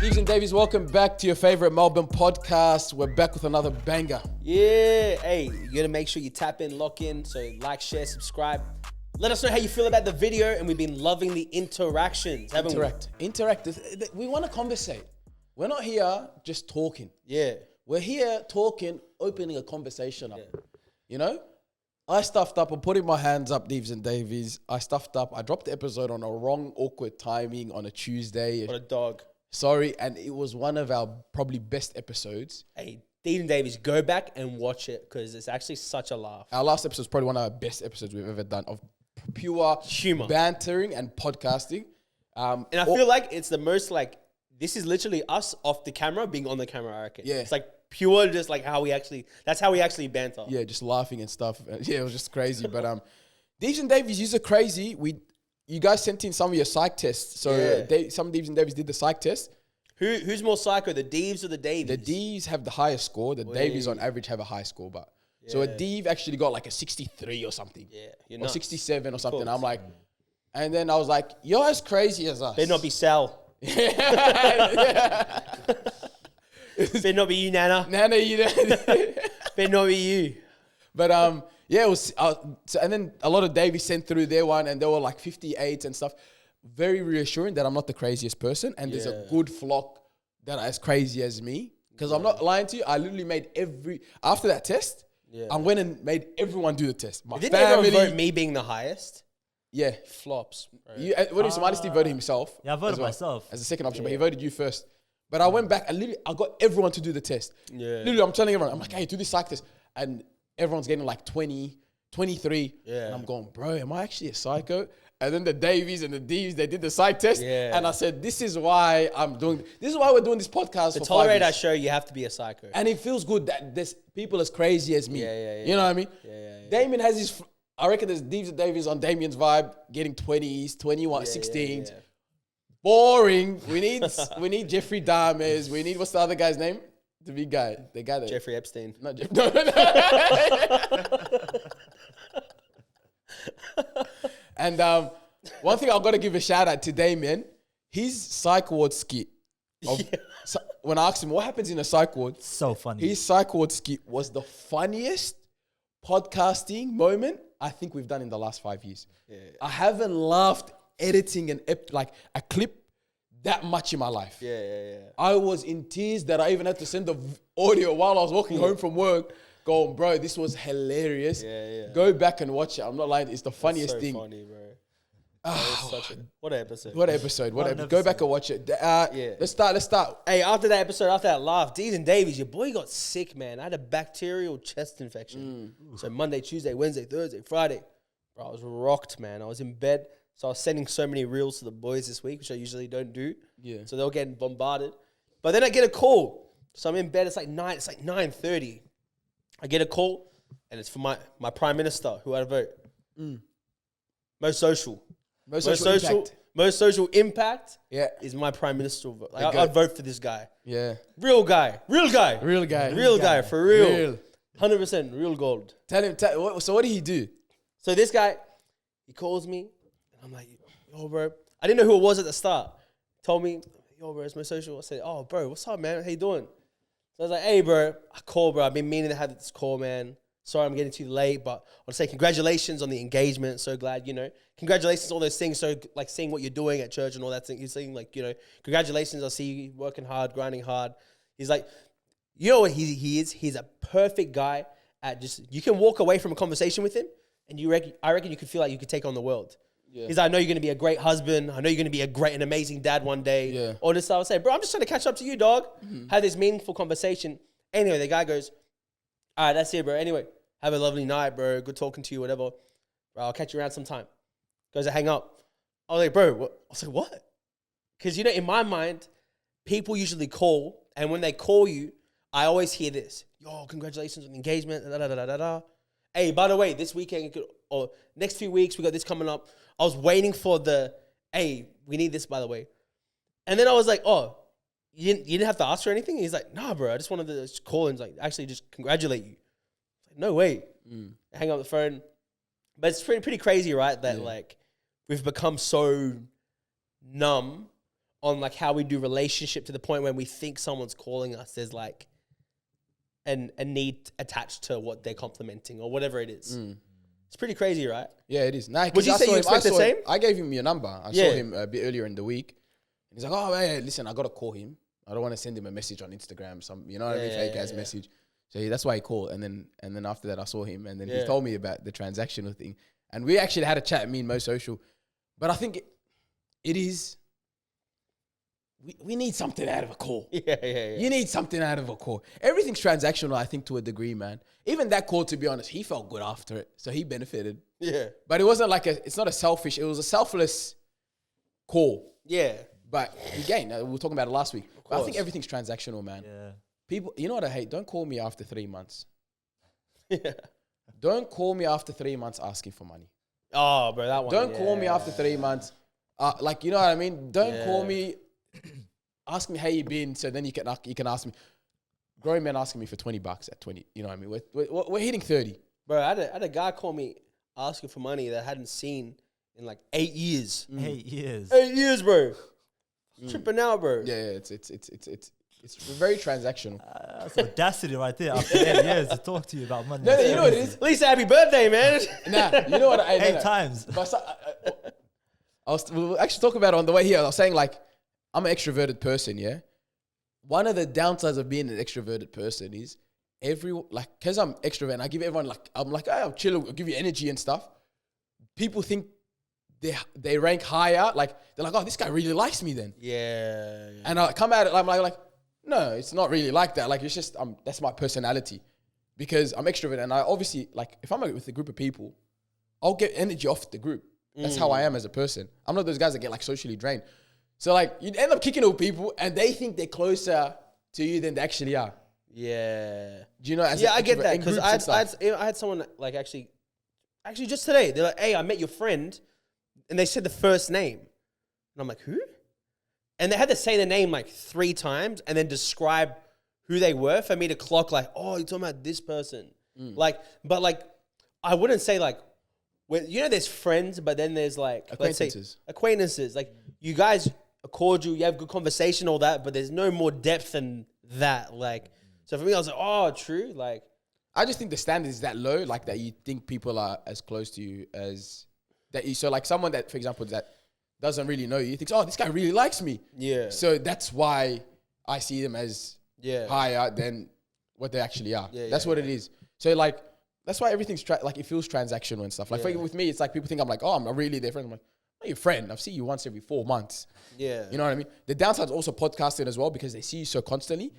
Deevs and Daveys, welcome back to your favorite Melbourne podcast. We're back with another banger. Yeah, hey, you gotta make sure you tap in, lock in, so like, share, subscribe. Let us know how you feel about the video, and we've been loving the interactions, haven't we? Interact. We want to conversate. We're not here just talking. Yeah. We're here talking, opening a conversation up. Yeah. You know? I stuffed up. I'm putting my hands up, Deevs and Davies. I stuffed up. I dropped the episode on a wrong, awkward timing on a Tuesday. What a dog. Sorry, and it was one of our probably best episodes. Hey, Deevs and Davies, go back and watch it because it's actually such a laugh. Our last episode is probably one of our best episodes we've ever done of pure humor, bantering, and podcasting. And I feel like it's the most like, this is literally us off the camera being on the camera, I reckon. Yeah. It's like pure, just like that's how we actually banter. Yeah, just laughing and stuff. Yeah, it was just crazy. But Deevs and Davies, you're crazy. You guys sent in some of your psych tests. So some Deevs and Davies did the psych test. Who's more psycho, the Deevs or the Davies? The Deevs have the highest score. The Davies on average have a high score. But so a Deev actually got like a 63 or something. Yeah, or 67 or something. I'm like, and then I was like, you're as crazy as us. Better not be Sal. Yeah. Better not be you, Nana. Nana, you know. Better not be you. But yeah, it was. So, and then a lot of Davies sent through their one, and they were like 58 and stuff. Very reassuring that I'm not the craziest person, and there's a good flock that are as crazy as me. Because I'm not lying to you, I literally made after that test, I went and made everyone do the test. My Didn't family, everyone vote me being the highest? Yeah, flops. What if somebody Steve voted himself? Yeah, I voted myself as a second option, but he voted you first. But I went back and literally I got everyone to do the test. Yeah, literally I'm telling everyone, I'm like, hey, do this psych test, and everyone's getting like 20, 23. Yeah, and I'm going, bro, am I actually a psycho? And then the Davies and the Deevs, they did the psych test. Yeah. And I said, this is why we're doing this podcast. To tolerate our show, you have to be a psycho. And it feels good that there's people as crazy as me. Yeah. You know what I mean? Yeah. Damien has his, I reckon there's Deevs and Davies on Damien's vibe, getting 20s, 21, 16s. Yeah. Boring. We need Jeffrey Dahmers. We need, what's the other guy's name? The big guy. The guy that. Jeffrey Epstein. No. And one thing I've got to give a shout out to Damien, his psych ward skit. When I asked him what happens in a psych ward, so funny. His psych ward skit was the funniest podcasting moment I think we've done in the last 5 years. Yeah. I haven't laughed editing a clip that much in my life. Yeah. I was in tears that I even had to send the audio while I was walking home from work. Going, bro, this was hilarious. Yeah. Go back and watch it. I'm not lying. It's the funniest thing. Funny, bro. What an episode. What episode. Go back and watch it. Let's start. Hey, after that laugh, Deevs and Davies, your boy got sick, man. I had a bacterial chest infection. So Monday, Tuesday, Wednesday, Thursday, Friday. Bro, I was rocked, man. I was in bed. So I was sending so many reels to the boys this week, which I usually don't do. Yeah. So they were getting bombarded. But then I get a call. So I'm in bed. It's like 9:30. I get a call, and it's for my prime minister, who I vote. Most social impact. Yeah, is my prime minister vote. Like, I'd vote for this guy. Yeah, real guy, for real. 100% real gold. Tell him. So what did he do? So this guy, he calls me, and I'm like, yo, bro. I didn't know who it was at the start. Told me, yo, bro, it's my social. I said, oh, bro, what's up, man? How you doing? So I was like, hey, bro, I've been meaning to have this call, man. Sorry I'm getting too late, but I want to say congratulations on the engagement. So glad, congratulations, all those things. So, like, seeing what you're doing at church and all that thing. You're saying, like, congratulations. I see you working hard, grinding hard. He's like, you know what he is? He's a perfect guy at you can walk away from a conversation with him, and I reckon you could feel like you could take on the world. Yeah. He's like, I know you're going to be a great husband. I know you're going to be a great and amazing dad one day. Yeah. All this stuff. I would say, bro, I'm just trying to catch up to you, dog. Mm-hmm. Have this meaningful conversation. Anyway, the guy goes, all right, that's it, bro. Anyway, have a lovely night, bro. Good talking to you, whatever. Bro, I'll catch you around sometime. Goes to hang up. I was like, bro, what? I was like, what? Because, in my mind, people usually call, and when they call you, I always hear this. Yo, congratulations on the engagement. Da, da, da, da, da. Hey, by the way, this weekend or next few weeks, we got this coming up. I was waiting for hey, we need this, by the way. And then I was like, oh, you didn't have to ask for anything? And he's like, nah, bro, I just wanted to call and like actually just congratulate you. Like, no way. Hang up the phone. But it's pretty crazy, right? That like we've become so numb on like how we do relationship to the point when we think someone's calling us, there's like a need attached to what they're complimenting or whatever it is. It's pretty crazy, right? Yeah, it is. Nah, would you say you expect the same? I gave him your number. I saw him a bit earlier in the week. He's like, oh, hey, listen, I got to call him. I don't want to send him a message on Instagram. You know what I mean? Fake ass message. So that's why he called. And then after that, I saw him. And then he told me about the transactional thing. And we actually had a chat, me and Mo Social. But I think it is... We need something out of a call. Yeah. You need something out of a call. Everything's transactional, I think, to a degree, man. Even that call, to be honest, he felt good after it. So he benefited. Yeah. But it wasn't like it's not a selfish, it was a selfless call. Yeah. But again, we were talking about it last week. But I think everything's transactional, man. Yeah. People, you know what I hate? Don't call me after 3 months. Yeah. Don't call me after 3 months asking for money. Oh, bro, that one. Don't call me after 3 months. Like, you know what I mean? Don't call me... Ask me how you been, so then you can ask me. Grown men asking me for $20 at 20. You know what I mean? We're hitting 30. Bro, I had a guy call me asking for money that I hadn't seen in like 8 years. 8 years. 8 years, bro. Tripping out, bro. Yeah, it's very transactional. That's audacity right there. After 8 years to talk to you about money. No, you know what it is? At least happy birthday, man. Nah, you know what? 8 times. But we'll actually talk about it on the way here. I was saying like, I'm an extroverted person, yeah? One of the downsides of being an extroverted person is because I'm extrovert and I give everyone I'm like, hey, I'll chill, I'll give you energy and stuff. People think they rank higher. Like, they're like, oh, this guy really likes me then. Yeah. And I come at it, I'm like, no, it's not really like that. Like, it's just, that's my personality. Because I'm extrovert and I obviously, like, if I'm with a group of people, I'll get energy off the group. That's how I am as a person. I'm not those guys that get like socially drained. So like you end up kicking with people and they think they're closer to you than they actually are. Yeah. Do you know? I get that because I had someone like actually just today. They're like, "Hey, I met your friend," and they said the first name, and I'm like, "Who?" And they had to say the name like 3 times and then describe who they were for me to clock like, "Oh, you're talking about this person." Like, but like, I wouldn't say like, when there's friends, but then there's like acquaintances. Like you guys are cordial, you have good conversation, all that, but there's no more depth than that. Like, so for me, I was like, oh, true. Like, I just think the standard is that low, like that you think people are as close to you as that. So like someone that, for example, that doesn't really know you thinks, oh, this guy really likes me. Yeah. So that's why I see them as higher than what they actually are. That's what it is. So like, that's why everything's like it feels transactional and stuff. Like with me, it's like people think I'm like, oh, I'm really their friend. I'm like, I'm your friend. I've seen you once every 4 months. Yeah. You know what I mean? The downside is also podcasting as well because they see you so constantly.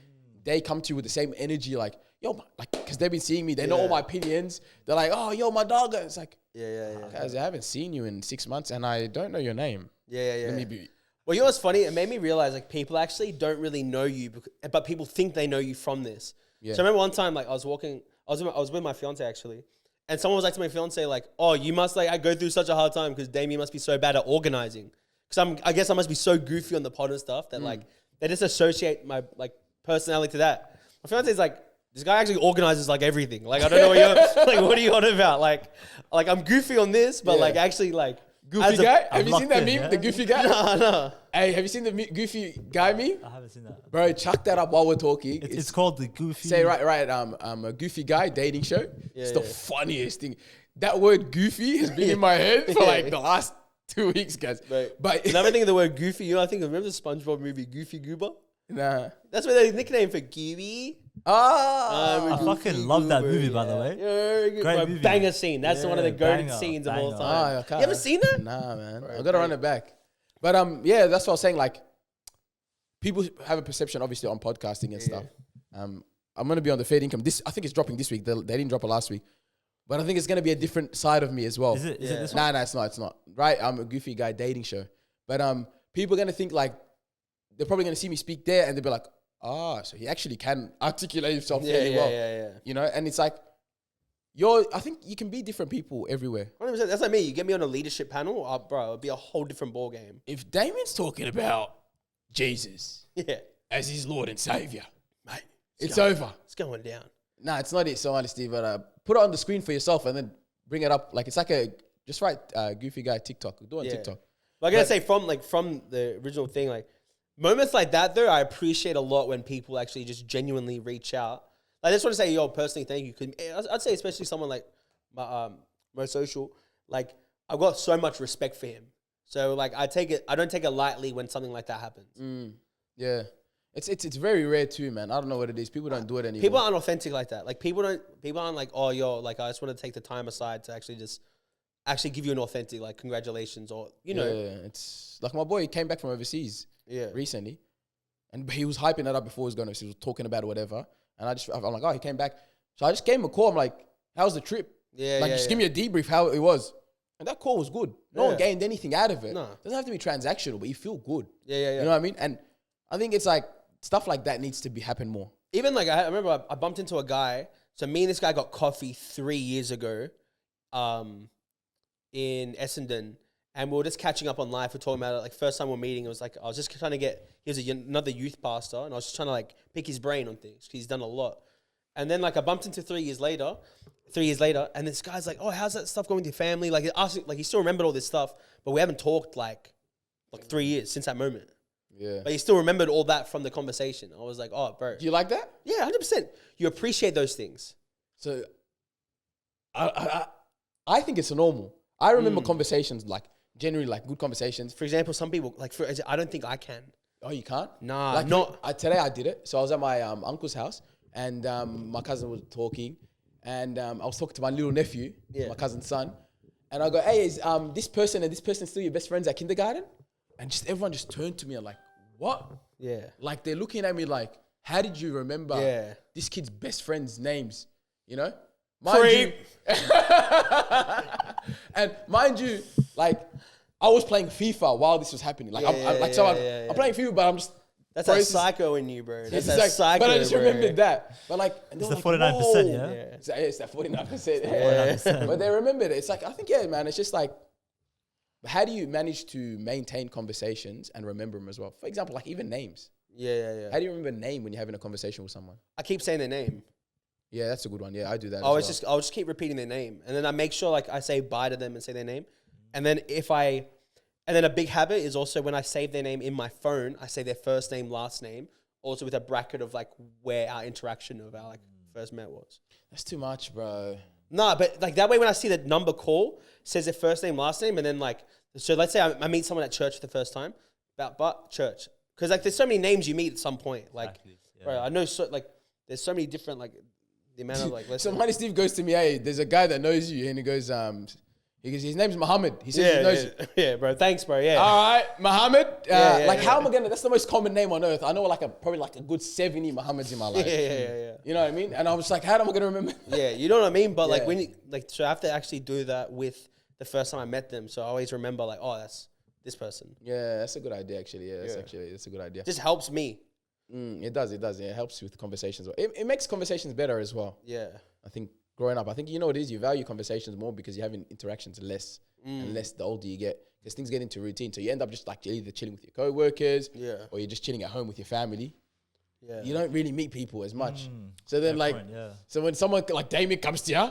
They come to you with the same energy, like, yo, like, because they've been seeing me. They know all my opinions. They're like, oh, yo, my dog. It's like, guys, I haven't seen you in 6 months and I don't know your name. Yeah. Let me be. Well, you know what's funny? It made me realize like people actually don't really know you, but people think they know you from this. Yeah. So I remember one time, like I was with my fiance actually. And someone was like to my fiance, like, oh, you must like, I go through such a hard time because Damien must be so bad at organizing. Because I guess I must be so goofy on the pod and stuff that like, they just associate my like personality to that. My fiance's like, this guy actually organizes like everything. Like, I don't know what you're, like, what are you on about? Like I'm goofy on this, but like actually like. Goofy guy? Have you seen that meme? The goofy guy? No. Hey, have you seen the goofy guy meme? I haven't seen that. Bro, chuck that up while we're talking. It's called the goofy. Say right. A goofy guy dating show. It's the funniest thing. That word goofy has been in my head for like the last 2 weeks, guys. But never think of the word goofy. You know, I think remember the SpongeBob movie Goofy Goober? Nah. That's what their nickname for Gooby. I fucking love that movie, by the way. Great movie. Banger scene. That's one of the goated scenes of all time. You ever seen that? Nah, man. I gotta run it back. But yeah, that's what I was saying. Like, people have a perception, obviously, on podcasting and stuff. I'm gonna be on the Fair Income. I think it's dropping this week. They didn't drop it last week. But I think it's gonna be a different side of me as well. Is it this one? Nah, it's not. Right? I'm a goofy guy dating show. But people are gonna think like they're probably gonna see me speak there and they'll be like, so he actually can articulate himself fairly well. Yeah. You know, and it's like, I think you can be different people everywhere. 100%. That's like me. You get me on a leadership panel, bro, it'll be a whole different ball game. If Damien's talking about Jesus as his Lord and Savior, mate, it's over. It's going down. Nah, it's not it, so honestly, but put it on the screen for yourself and then bring it up. Like, it's like just write goofy guy TikTok. Do it on TikTok. But I gotta say, from the original thing, like, Moments like that, though, I appreciate a lot when people actually just genuinely reach out. Like, I just want to say, yo, personally, thank you. I'd say especially someone like Mo Social, like, I've got so much respect for him. So, like, I don't take it lightly when something like that happens. Yeah. It's very rare too, man. I don't know what it is. People don't do it anymore. People aren't authentic like that. Like, people aren't like, oh, yo, like, I just want to take the time aside to actually give you an authentic, like, congratulations, or, you know. Yeah, it's like my boy, he came back from overseas recently, and he was hyping it up before he was going to, he was talking about it, whatever. And I'm like, oh, he came back. So I just gave him a call. I'm like, how's the trip? Just give me a debrief how it was. And that call was good. No one gained anything out of it. No. It doesn't have to be transactional, but you feel good. You know what I mean? And I think it's like, stuff like that needs to happen more. Even like, I remember I bumped into a guy. So me and this guy got coffee 3 years ago in Essendon. And we were just catching up on life. We're talking about it. Like, first time we're meeting, it was like, I was just trying to get, he was another youth pastor. And I was just trying to like pick his brain on things. He's done a lot. And then like I bumped into 3 years later. And this guy's like, oh, how's that stuff going with your family? Like, he still remembered all this stuff. But we haven't talked like 3 years since that moment. Yeah. But he still remembered all that from the conversation. I was like, oh, bro. Do you like that? Yeah, 100%. You appreciate those things. So I think it's normal. I remember conversations, like, generally, like, good conversations. For example, some people, like, I don't think I can. Oh, you can't? Nah, like, not. Today I did it. So I was at my uncle's house, and my cousin was talking, and I was talking to my little nephew, my cousin's son, and I go, hey, is this person and this person still your best friends at kindergarten? And just everyone just turned to me and like, what? Yeah. Like, they're looking at me like, how did you remember this kid's best friends' names? You know? Mind you, and mind you, like, I was playing FIFA while this was happening. Like, I'm playing FIFA, but I'm just... That's a psycho in you, bro. That's a psycho, but I just remembered that. But like... It's the 49%, yeah? It's that 49%. But they remembered it. It's like, I think, man, it's just like, how do you manage to maintain conversations and remember them as well? For example, like even names. Yeah. How do you remember a name when you're having a conversation with someone? I keep saying their name. Yeah, that's a good one. Yeah, I do that. I'll just keep repeating their name, and then I make sure like I say bye to them and say their name, and then a big habit is also when I save their name in my phone, I say their first name, last name, also with a bracket of like where our interaction of our like first met was. That's too much, bro. Nah, but like that way when I see the number call, says their first name, last name, and then like, so let's say I meet someone at church for the first time, but church. Because like there's so many names you meet at some point. Like, exactly. Bro, I know there's so many different like, the amount of like... So Money Steve goes to me, hey, there's a guy that knows you, and he goes, his name's Muhammad. He says he knows you. Yeah, bro, thanks, bro, yeah. All right, Muhammad. How am I gonna... That's the most common name on earth. I know probably like a good 70 Muhammads in my life. Yeah. You know what I mean? And I was like, how am I gonna remember? Yeah, you know what I mean? But like when you... Like, so I have to actually do that with the first time I met them. So I always remember like, oh, that's this person. Yeah, that's a good idea, actually. Yeah, that's a good idea. Just helps me. It does. Yeah, it helps with conversations. It makes conversations better as well. Yeah. I think growing up, you know what it is, you value conversations more because you're having interactions less and less the older you get, because things get into routine. So you end up just like either chilling with your co-workers or you're just chilling at home with your family. Yeah. You don't really meet people as much. So then so when someone like Damien comes to you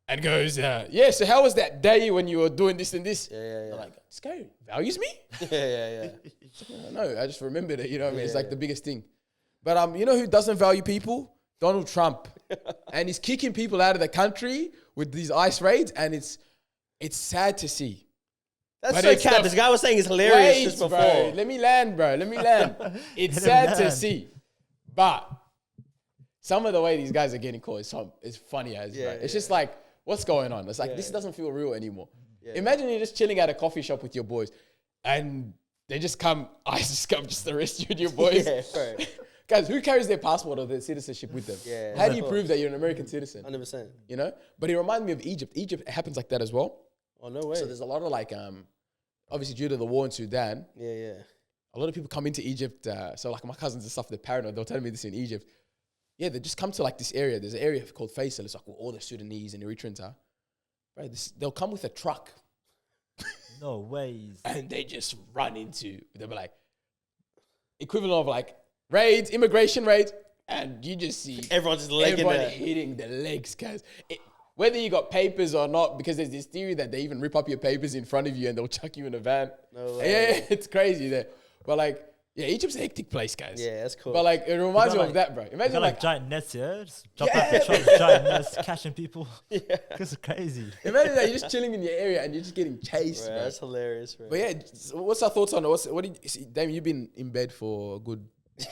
and goes, so how was that day when you were doing this and this? Yeah. Like, this guy values me? Yeah. No, I just remembered it, you know what I mean? It's like the biggest thing. But you know who doesn't value people? Donald Trump. And he's kicking people out of the country with these ICE raids, and it's sad to see. That's but so cat. This guy was saying it's hilarious just before. Bro, let me land. It's sad to see. But some of the way these guys are getting caught is funny as bro. It's just like, what's going on? It's like, this doesn't feel real anymore. Imagine you're just chilling at a coffee shop with your boys, and they just come, ISIS come just arrest you and your boys. Guys, who carries their passport or their citizenship with them? Yeah. How do you prove that you're an American citizen? 100%. You know? But it reminded me of Egypt. Egypt happens like that as well. Oh, no way. So there's a lot of like, obviously due to the war in Sudan. Yeah. A lot of people come into Egypt. So like my cousins and stuff, they're paranoid. They'll tell me this in Egypt. Yeah, they just come to like this area. There's an area called Faisal. It's like where all the Sudanese and Eritreans are. Right? They'll come with a truck. No ways. And they just run into, they'll be like, equivalent of like, raids, immigration raids, and you just see everyone's hitting the legs, guys. Whether you got papers or not, because there's this theory that they even rip up your papers in front of you and they'll chuck you in a van. No way. Yeah, it's crazy there. But like, Yeah, Egypt's a hectic place, guys. Yeah, that's cool. But like, it reminds got, me like- of that, bro. They Imagine got like, like giant nets, yeah? Just jump out the truck, giant nets, catching people. yeah, This is crazy. imagine that you're just chilling in your area and you're just getting chased, bro, bro. that's hilarious, bro. But yeah, so what's our thoughts on it? What did you see? Damn, you've been in bed for a good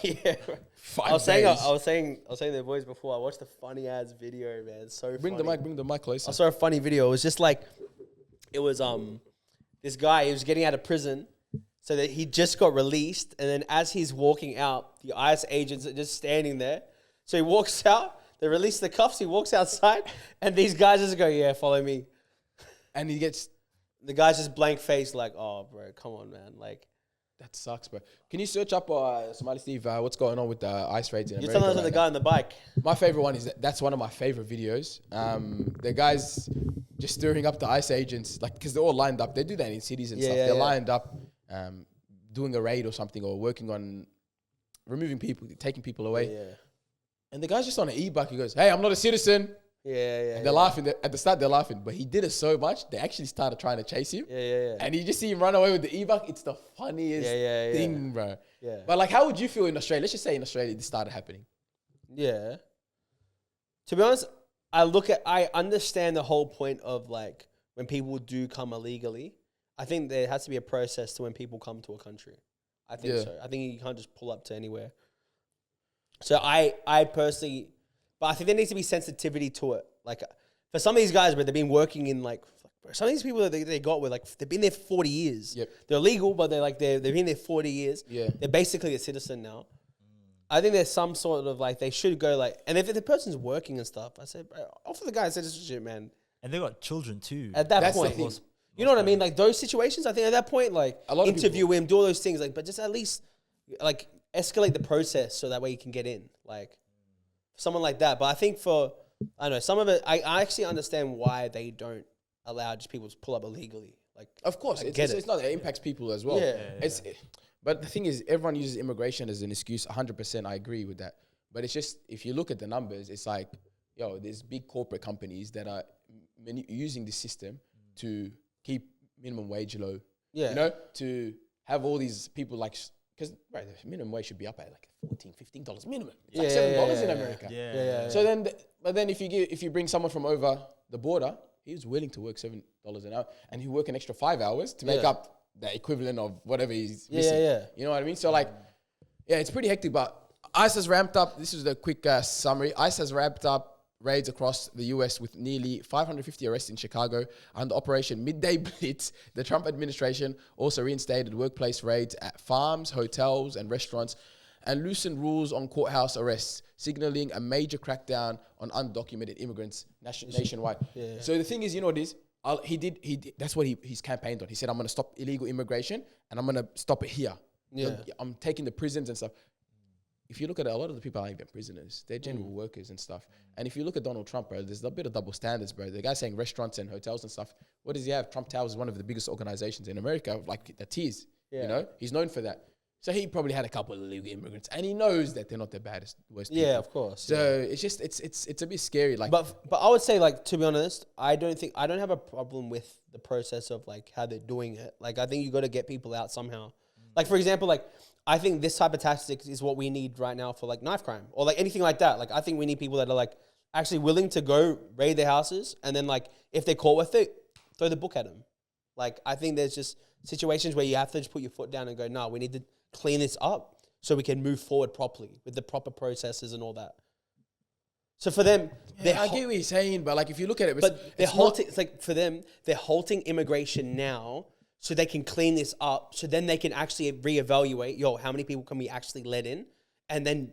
yeah, bro. 5 I was days. saying to the boys before. I watched a funny ass video, man. It's so Bring funny. the mic closer. I saw a funny video. It was just like, it was this guy. He was getting out of prison, so that he just got released, and then as he's walking out, the ICE agents are just standing there. So he walks out. They release the cuffs. He walks outside, and these guys just go, "Yeah, follow me." And he gets, The guy's just blank faced, like, "Oh, bro, come on, man." Like, that sucks, bro. Can you search up, Somali Steve, what's going on with the ice raids in you're America? telling us right the now? guy on the bike. My favorite one is that's one of my favorite videos. The guys just stirring up the ICE agents, like, because they're all lined up. They do that in cities and Yeah, stuff. yeah, They're yeah. lined up, doing a raid or something, or working on removing people, taking people away. Yeah, And the guy's just on an e-bike. He goes, "Hey, I'm not a citizen." yeah. And they're laughing. At the start, they're laughing, but he did it so much they actually started trying to chase him. Yeah. And you just see him run away with the e-bike. It's the funniest Yeah. thing, bro. Yeah. But like, how would you feel in Australia? Let's just say in Australia this started happening. Yeah. To be honest, I understand the whole point of like when people do come illegally. I think there has to be a process to when people come to a country. I think Yeah. so. I think you can't just pull up to anywhere. So I personally, but I think there needs to be sensitivity to it. Like for some of these guys, but they've been working in like some of these people that they got with like they've been there for 40 years. Yep. They're legal, but they've been there 40 years. Yeah. They're basically a citizen now. I think there's some sort of like they should go like, and if the person's working and stuff, I said, bro, offer the guy citizenship, man. And they got children too. At that That's the point, thing. you know what I mean? Like those situations, I think at that point, like A lot of interview him, do all those things, like, but just at least like escalate the process so that way you can get in, like someone like that. But I think I don't know, some of it, I actually understand why they don't allow just people to pull up illegally. Like, Of course, I it's get it. not. It impacts people as well. Yeah. It's, but the thing is, everyone uses immigration as an excuse. 100%, I agree with that. But it's just, if you look at the numbers, it's like, yo, there's big corporate companies that are using the system to keep minimum wage low. Yeah. You know, to have all these people like, because right, the minimum wage should be up at like $14, $15 minimum. It's like $7 in America. Yeah. So then, but then if you bring someone from over the border, he's willing to work $7 an hour, and he work an extra 5 hours to make Yeah. up the equivalent of whatever he's Yeah, missing. yeah. You know what I mean? So like, yeah, it's pretty hectic. But ICE has ramped up. This is the quick summary. ICE has ramped up raids across the US with nearly 550 arrests in Chicago under Operation Midday Blitz. The Trump administration also reinstated workplace raids at farms, hotels, and restaurants, and loosened rules on courthouse arrests, signaling a major crackdown on undocumented immigrants nationwide. Yeah. So the thing is, you know what it is? He did. That's what he's campaigned on. He said, "I'm going to stop illegal immigration, and I'm going to stop it here. Yeah. I'm taking the prisons and stuff." If you look at it, a lot of the people aren't even prisoners. They're general workers and stuff. And if you look at Donald Trump, bro, there's a bit of double standards, bro. The guy saying restaurants and hotels and stuff. What does he have? Trump Towers is one of the biggest organizations in America, like that is. Yeah. You know, he's known for that. So he probably had a couple of illegal immigrants, and he knows that they're not the worst Yeah, people. of course. So it's just it's a bit scary. Like, But I would say, like, to be honest, I don't have a problem with the process of like how they're doing it. Like, I think you got to get people out somehow. Like, for example, like I think this type of tactics is what we need right now for like knife crime or like anything like that. Like, I think we need people that are like actually willing to go raid their houses, and then like if they're caught with it, throw the book at them. Like, I think there's just situations where you have to just put your foot down and go, no, we need to clean this up so we can move forward properly with the proper processes and all that. So for them, I get what you're saying, but like if you look at it, but they're halting. It's like for them, they're halting immigration now so they can clean this up. So then they can actually reevaluate. Yo, how many people can we actually let in, and then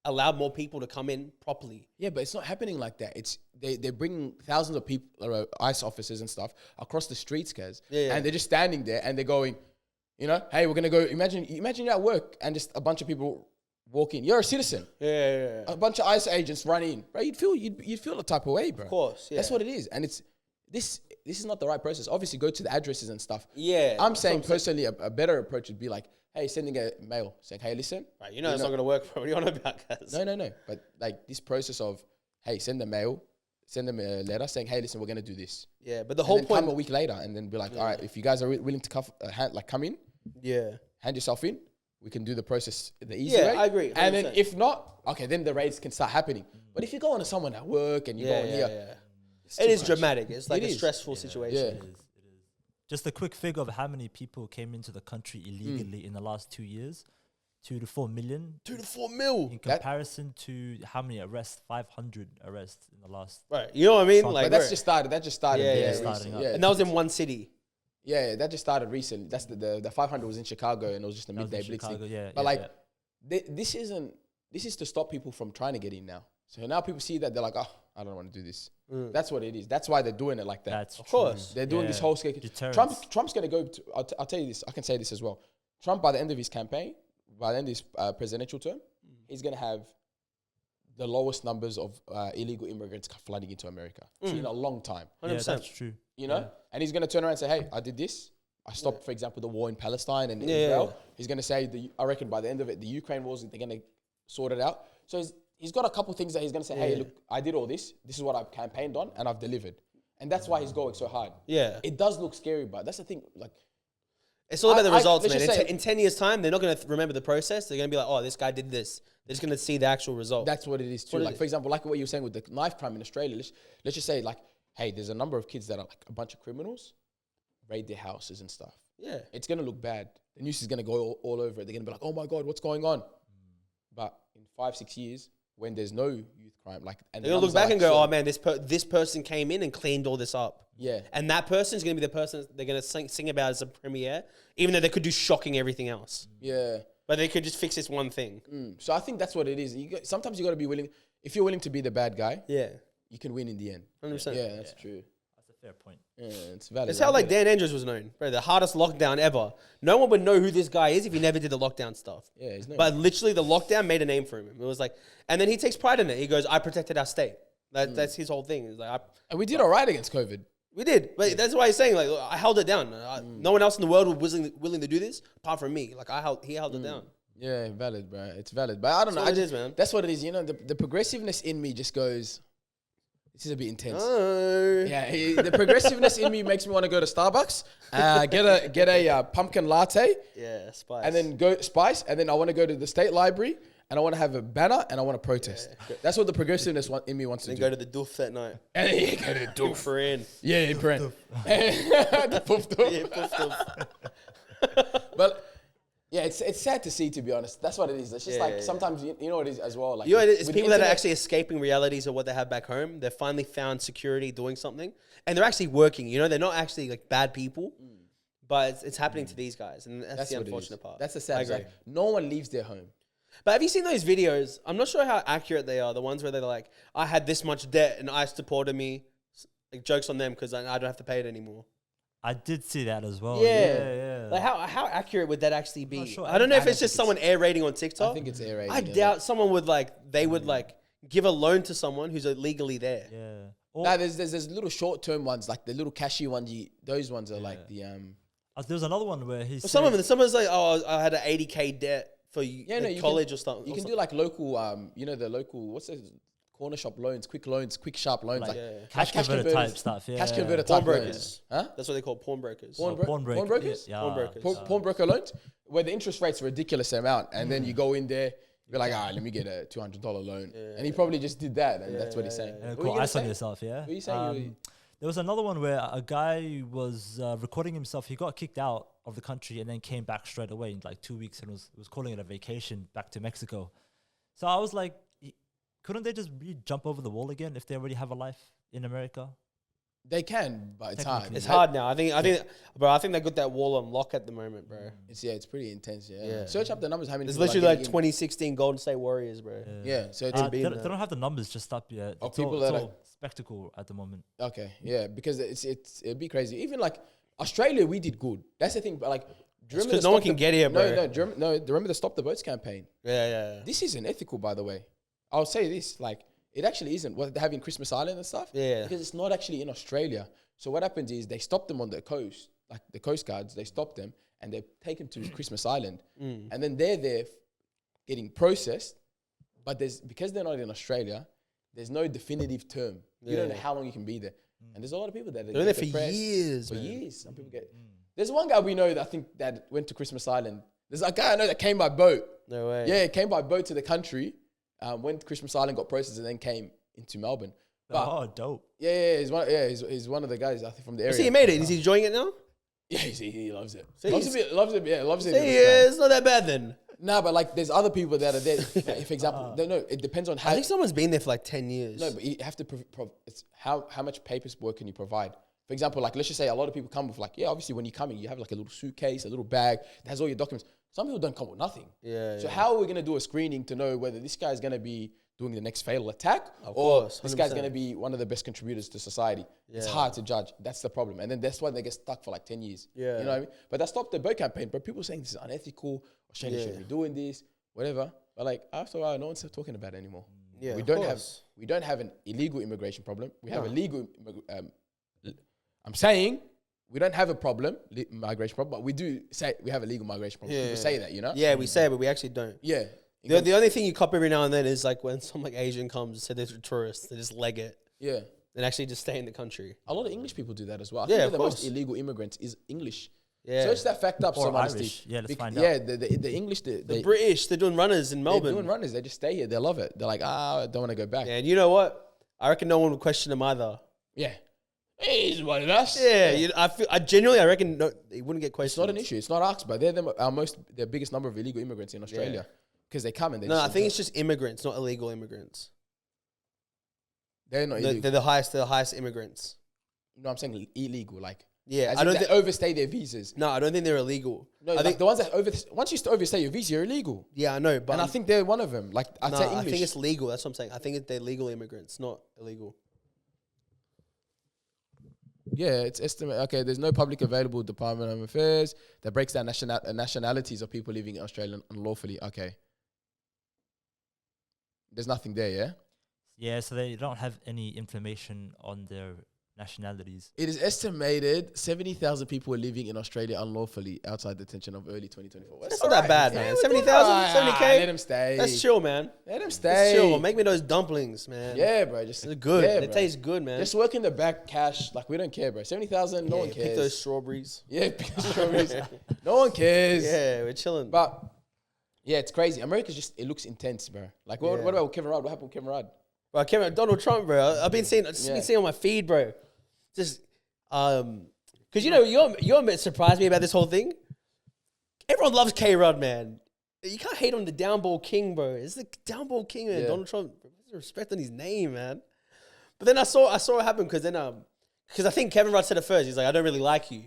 allow more people to come in properly. Yeah, but it's not happening like that. It's they're bringing thousands of people, ICE officers and stuff, across the streets, guys. Yeah. And they're just standing there and they're going, you know, hey, we're gonna go. Imagine you're at work and just a bunch of people walk in. You're a citizen. Yeah. A bunch of ICE agents run in, bro. You'd feel the type of way, bro. Of course, yeah. That's what it is, and it's this is not the right process. Obviously, go to the addresses and stuff. Yeah. I'm saying personally, a better approach would be like, hey, sending a mail saying, hey, listen. Right, it's not going to work. What are you on about, guys? No. But like this process of, hey, send them a letter saying, hey, listen, we're going to do this. Yeah, but the And whole then point... come a week later and then be like, all right, if you guys are willing to come in, Yeah. hand yourself in, we can do the process the easy Yeah, way. I agree, And then 100%. if not, okay, then the raids can start happening. But if you go on to someone at work and you go on here, it's It too is much. dramatic. It's like It a is. stressful situation. Yeah. It is. Just a quick figure of how many people came into the country illegally in the last 2 years. 2 to 4 million. 2 to 4 mil. In comparison to how many arrests? 500 arrests in the last. Right. You know what I mean? Trump. Like, But that's bro. just started. That just started. Yeah, Yeah, yeah, recently. starting up. Yeah. And that was in one city. Yeah, that just started recently. That's the 500 was in Chicago, and it was just a That was in midday blitz thing. Chicago, yeah, But yeah, like, yeah. this is to stop people from trying to get in now. So now people see that they're like, oh, I don't want to do this. That's what it is. That's why they're doing it like that. That's Of course. They're doing this whole scale. Deterrence. Trump's going to go. I'll tell you this. I can say this as well. Trump, by the end of his campaign, by the end of his presidential term, he's going to have the lowest numbers of illegal immigrants flooding into America in a long time. 100%. Yeah, that's true. You know, and he's going to turn around and say, "Hey, I did this. I stopped, for example, the war in Palestine and Yeah, Israel." yeah. He's going to say, I reckon by the end of it, the Ukraine wars, they're going to sort it out. So he's got a couple things that he's going to say, "Hey, look, I did all this. This is what I've campaigned on, and I've delivered." And that's why he's going so hard. Yeah. It does look scary, but that's the thing. Like, It's all about the results, let's man. just say- In 10 years' time, they're not going to remember the process. They're going to be like, oh, this guy did this. They're just going to see the actual result. that's what it is too. What is Like, it? for example, like what you were saying with the knife crime in Australia. Let's just say, like, hey, there's a number of kids that are like a bunch of criminals, raid their houses and stuff. Yeah. It's going to look bad. The news is going to go all over it. They're going to be like, oh my God, what's going on? But in 5-6 years, when there's no youth crime, like, and They're going to look back and go, oh, man, this person came in and cleaned all this up. yeah, And that person's going to be the person they're going to sing about as a premiere, even though they could do shocking everything else. yeah. But they could just fix this one thing. So I think that's what it is. Sometimes you got to be willing. If you're willing to be the bad guy, Yeah. you can win in the end. 100%. Yeah, that's true. That's a fair point. Yeah, it's valid. It's how like Dan Andrews was known, bro. The hardest lockdown ever. No one would know who this guy is if he never did the lockdown stuff. Yeah, he's no. But literally, the lockdown made a name for him. It was like, and then he takes pride in it. He goes, "I protected our state." That's his whole thing. It's like, And we did all right against COVID. we did, but that's why he's saying like, I held it down. No one else in the world was willing to do this apart from me. Like he held it down. Yeah, valid, bro. It's valid. But I don't know. what it is, man. That's what it is. You know, the progressiveness in me just goes, this is a bit intense. Oh. Yeah, the progressiveness in me makes me want to go to Starbucks, get a pumpkin latte, Yeah, spice. and then go spice, and then I want to go to the state library, and I want to have a banner, and I want to protest. That's what the progressiveness in me wants to then do. go to the doof that night. And then you go to the Doof doof. for in. Yeah, in print. The poof doof. Yeah, poof doof. But yeah, it's sad to see, to be honest. That's what it is. It's just Yeah, like yeah, sometimes you know what it is as well. Like You know, it's with people that are internet- actually escaping realities of what they have back home. They've finally found security doing something, and they're actually working. You know, they're not actually like bad people, but it's happening to these guys, and that's the what it is. unfortunate part. That's the I sad. agree. Like, no one leaves their home. But have you seen those videos? I'm not sure how accurate they are. The ones where they're like, I had this much debt and ICE deported me. Like, jokes on them because I don't have to pay it anymore. I did see that as well. Yeah. Yeah. Like, how accurate would that actually be? not sure. I don't know if I it's don't just think someone air raiding on TikTok. I think it's air raiding. I doubt someone would they would give a loan to someone who's illegally there. Yeah. Or, No, there's little short term ones, like the little cashy ones. Those ones are like the there was another one where he But said, someone's like, oh, I had an 80K debt for you college can, or something. You can do like local, the local, what's the corner shop loans, quick sharp loans, like cash converter type stuff. Yeah. cash converter type Pawnbrokers. loans. Huh? That's what they call pawnbrokers. Pawnbrokers? Yeah. Pawnbrokers. Pawnbroker loans, where the interest rate's a ridiculous amount, and then you go in there, you're like, let me get a $200 loan, and he probably just did that, and that's what he's saying. What were you Call gonna ice on say? yourself, yeah. What are you saying? There was another one where a guy was recording himself. He got kicked out of the country and then came back straight away in like 2 weeks and was calling it a vacation back to Mexico. So I was like, couldn't they just jump over the wall again if they already have a life in America? They can, but it's hard. It's hard now. I think, bro. I think they got that wall on lock at the moment, bro. It's pretty intense. Yeah. Yeah. Search up the numbers. How many? It's people are literally like getting in. 2016 Golden State Warriors, bro. Yeah. So it's They don't have the numbers just up yet. Of It's people all, that it's are- all spectacle at the moment. okay. Yeah, because it'd be crazy. Even like Australia, we did good. That's the thing. But like, do you remember Because the no one Stop can the- get here, bro. Remember the Stop the Boats campaign? Yeah. This isn't ethical, by the way. I'll say this, like, it actually isn't what they're having Christmas Island and stuff. Yeah. Because it's not actually in Australia. So what happens is they stop them on the coast, like the coast guards, they stop them and they take them to Christmas Island. And then they're there getting processed. But because they're not in Australia, there's no definitive term. You don't know how long you can be there. And there's a lot of people that They're there for depressed years, For man. years. Some people get... There's one guy we know that I think that went to Christmas Island. There's a guy I know that came by boat. No way. Yeah, came by boat to the country, went to Christmas Island, got processed, and then came into Melbourne. But, dope. Yeah, he's one of the guys I think from the area. See, he made it. Is he enjoying it now? Yeah, he loves it. See, Loves it. Loves it. Yeah, it's not that bad then. No, but like there's other people that are there. Like, for example, no, it depends on how. I think someone's been there for like 10 years. No, but you have to. It's how much paperwork can you provide? For example, like let's just say a lot of people come with like, yeah, obviously when you come in, you have like a little suitcase, a little bag that has all your documents. Some people don't come with nothing. Yeah. So how are we gonna do a screening to know whether this guy's gonna be doing the next fatal attack Of or course, this guy's 100%. gonna be one of the best contributors to society? It's Yeah. hard to judge. That's the problem, and then that's why they get stuck for like 10 years. Yeah. You know what I mean? But that stopped the boat campaign. But people saying this is unethical. Australia shouldn't be doing this. Whatever. But like after a while, no one's talking about it anymore. Yeah, we of don't course. have an illegal immigration problem. We have a legal. I'm saying we don't have a problem, migration problem, but we do say we have a legal migration problem. Yeah. People say that, you know. Yeah, we say it, but we actually don't. Yeah. The only thing you cop every now and then is like when some like Asian comes and says they're tourists, they just leg it Yeah. and actually just stay in the country. A lot of English people do that as well. I Yeah, think of the most course. illegal immigrants is English. Yeah. Search that fact up, Or someone. Irish. Steve. Yeah, let's find Yeah, out. the English, The British, they're doing runners in they're Melbourne. doing runners. They just stay here. They love it. They're like, I don't want to go back. Yeah, and you know what? I reckon no one would question them either. Yeah. He's one of us. Yeah, I genuinely reckon they wouldn't get It's questioned. not an issue. It's not us, but they're the biggest number of illegal immigrants in Australia because they come and they. No, I just think it's just immigrants, not illegal immigrants. they're not illegal. They're the highest immigrants. No, I'm saying illegal. Like, Yeah, as I in don't they think. overstay their visas. No, I don't think they're illegal. No, I like think. the ones that once you overstay your visa, you're illegal. Yeah, I know, but And I think they're one of them. Like I say I English. think it's legal. That's what I'm saying. I think they're legal immigrants, not illegal. Yeah, it's estimated. Okay, there's no public available Department of Home Affairs that breaks down nationalities of people living in Australia unlawfully. Okay. There's nothing there, yeah? Yeah, so they don't have any information on their nationalities. It is estimated 70,000 people are living in Australia unlawfully outside detention of early 2024. That's not that bad, man. 70,000, 70K. Let them stay. That's chill, man. Let them That's stay. chill. Make me those dumplings, man. Yeah, bro. Just They're good. Yeah, They bro. taste good, man. Just work in the back cash. Like, we don't care, bro. 70,000, no one Pick cares. those strawberries. Yeah, pick the strawberries. No one cares. Yeah, we're chilling. But, yeah, it's crazy. America just, it looks intense, bro. Like, what Yeah. about Kevin Rudd? What happened with Kevin Rudd? Bro, Donald Trump, bro. I've been seeing on my feed, bro. Just because you're a bit surprised me about this whole thing. Everyone loves K Rudd, man. You can't hate on the downball king, bro. It's the downball king, man. Yeah. Donald Trump. There's respect on his name, man. But then I saw it happen because I think Kevin Rudd said it first. He's like, I don't really like you,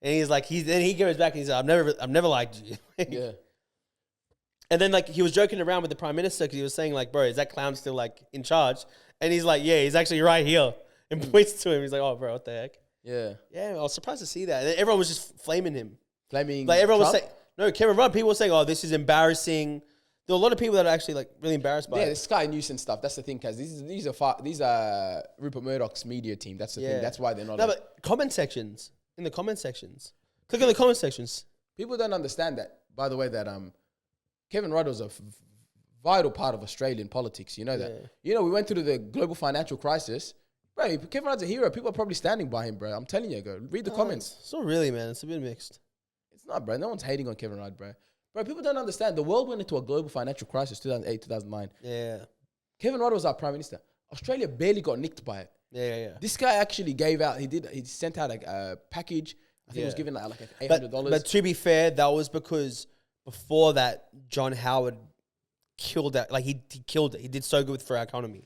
and he's like, then he goes back and he's like, I've never liked you. Yeah. And then like he was joking around with the prime minister because he was saying like, bro, is that clown still like in charge? And he's like, yeah, he's actually right here, and points to him. He's like, oh, bro, what the heck? Yeah. Yeah, I was surprised to see that. And everyone was just flaming him. Flaming Like everyone was Trump? saying, no, Kevin Rudd. People were saying, oh, this is embarrassing. There were a lot of people that are actually like really embarrassed by Yeah, it. the Sky News and stuff. That's the thing, because these are Rupert Murdoch's media team. That's the thing. That's why they're not. No, but comment sections. In the comment sections. Click on the comment sections. People don't understand that. By the way, that Kevin Rudd was a vital part of Australian politics. You know that. Yeah. You know, we went through the global financial crisis. Bro, Kevin Rudd's a hero. People are probably standing by him, bro. I'm telling you, go read the comments. It's not really, man. It's a bit mixed. It's not, bro. No one's hating on Kevin Rudd, bro. Bro, people don't understand. The world went into a global financial crisis, 2008, 2009. Yeah. Kevin Rudd was our prime minister. Australia barely got nicked by it. Yeah. This guy actually gave out. He sent out a package. I think it was given like $800. But to be fair, that was because before that, John Howard killed that. Like he killed it. He did so good for our economy.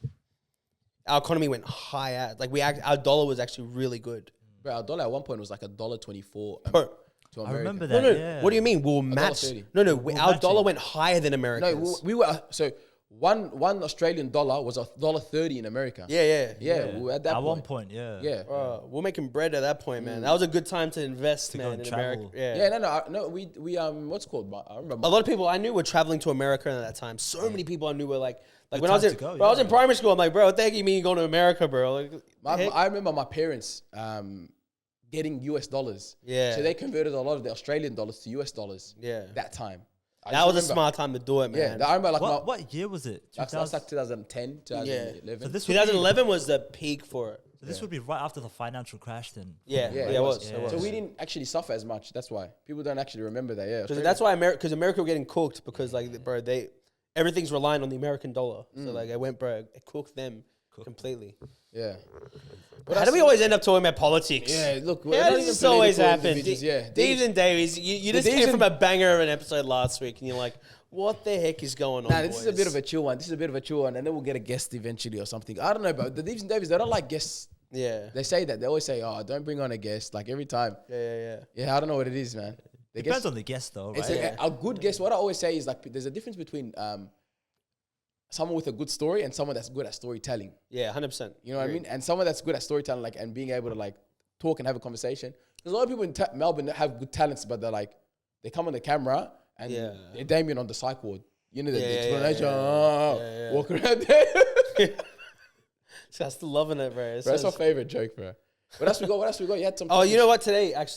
Our economy went high at our dollar was actually really good. Bro, our dollar at one point was like $1.24 Bro, to I America. remember no, that. Yeah. What do you mean? We'll match? $1.30. No, We're our dollar matching. went higher than America's. No, we were so one Australian dollar was $1.30 in America. Yeah. Yeah, we were at that At point. one point, yeah. Yeah. We're making bread at that point, man. That was a good time to invest, go man, and in travel. America. Yeah. Yeah, no. We what's it called? I remember. A lot of people I knew were traveling to America at that time. So many people I knew were like Good when I was time in, to go, bro, I was in yeah. primary school. I'm like, bro, what the heck you mean you going to America, bro? Like, I remember my parents getting US dollars. Yeah. So they converted a lot of the Australian dollars to US dollars. Yeah. That time. that was a smart time to do it, man. Yeah, I remember like What year was it? that's like 2010, 2011. So this 2011 was the peak for it. So this would be right after the financial crash then. Yeah, it was. Yeah. It was. So we didn't actually suffer as much. That's why people don't actually remember that. Yeah, Because that's why America were getting cooked because like bro, everything's relying on the American dollar. So like it cooked them completely. Yeah. But how do we always end up talking about politics? Yeah, look, How we're not does even this always political happen? individuals, yeah. Deevs and Daveys, you just Deevs came and- from a banger of an episode last week, and you're like, what the heck is going on? Nah, this is a boys? bit of a chill one. And then we'll get a guest eventually or something. I don't know, but the Deevs and Davies, they don't like guests. Yeah. They say that. They always say, "Oh, don't bring on a guest." Like every time. Yeah, I don't know what it is, man. The Depends guest, on the guest though, it's right? a good guest. What I always say is like, there's a difference between someone with a good story and someone that's good at storytelling. Yeah, 100%. You know what I mean? And someone that's good at storytelling, like, and being able to like talk and have a conversation. There's a lot of people in Melbourne that have good talents, but they come on the camera and they're Damien on the psych ward. You know, the explanation, walk around there. So I'm still loving it, bro. Bro, that's my favorite joke, bro. What else we got? What else we got? You had some. Oh, you know what? Today at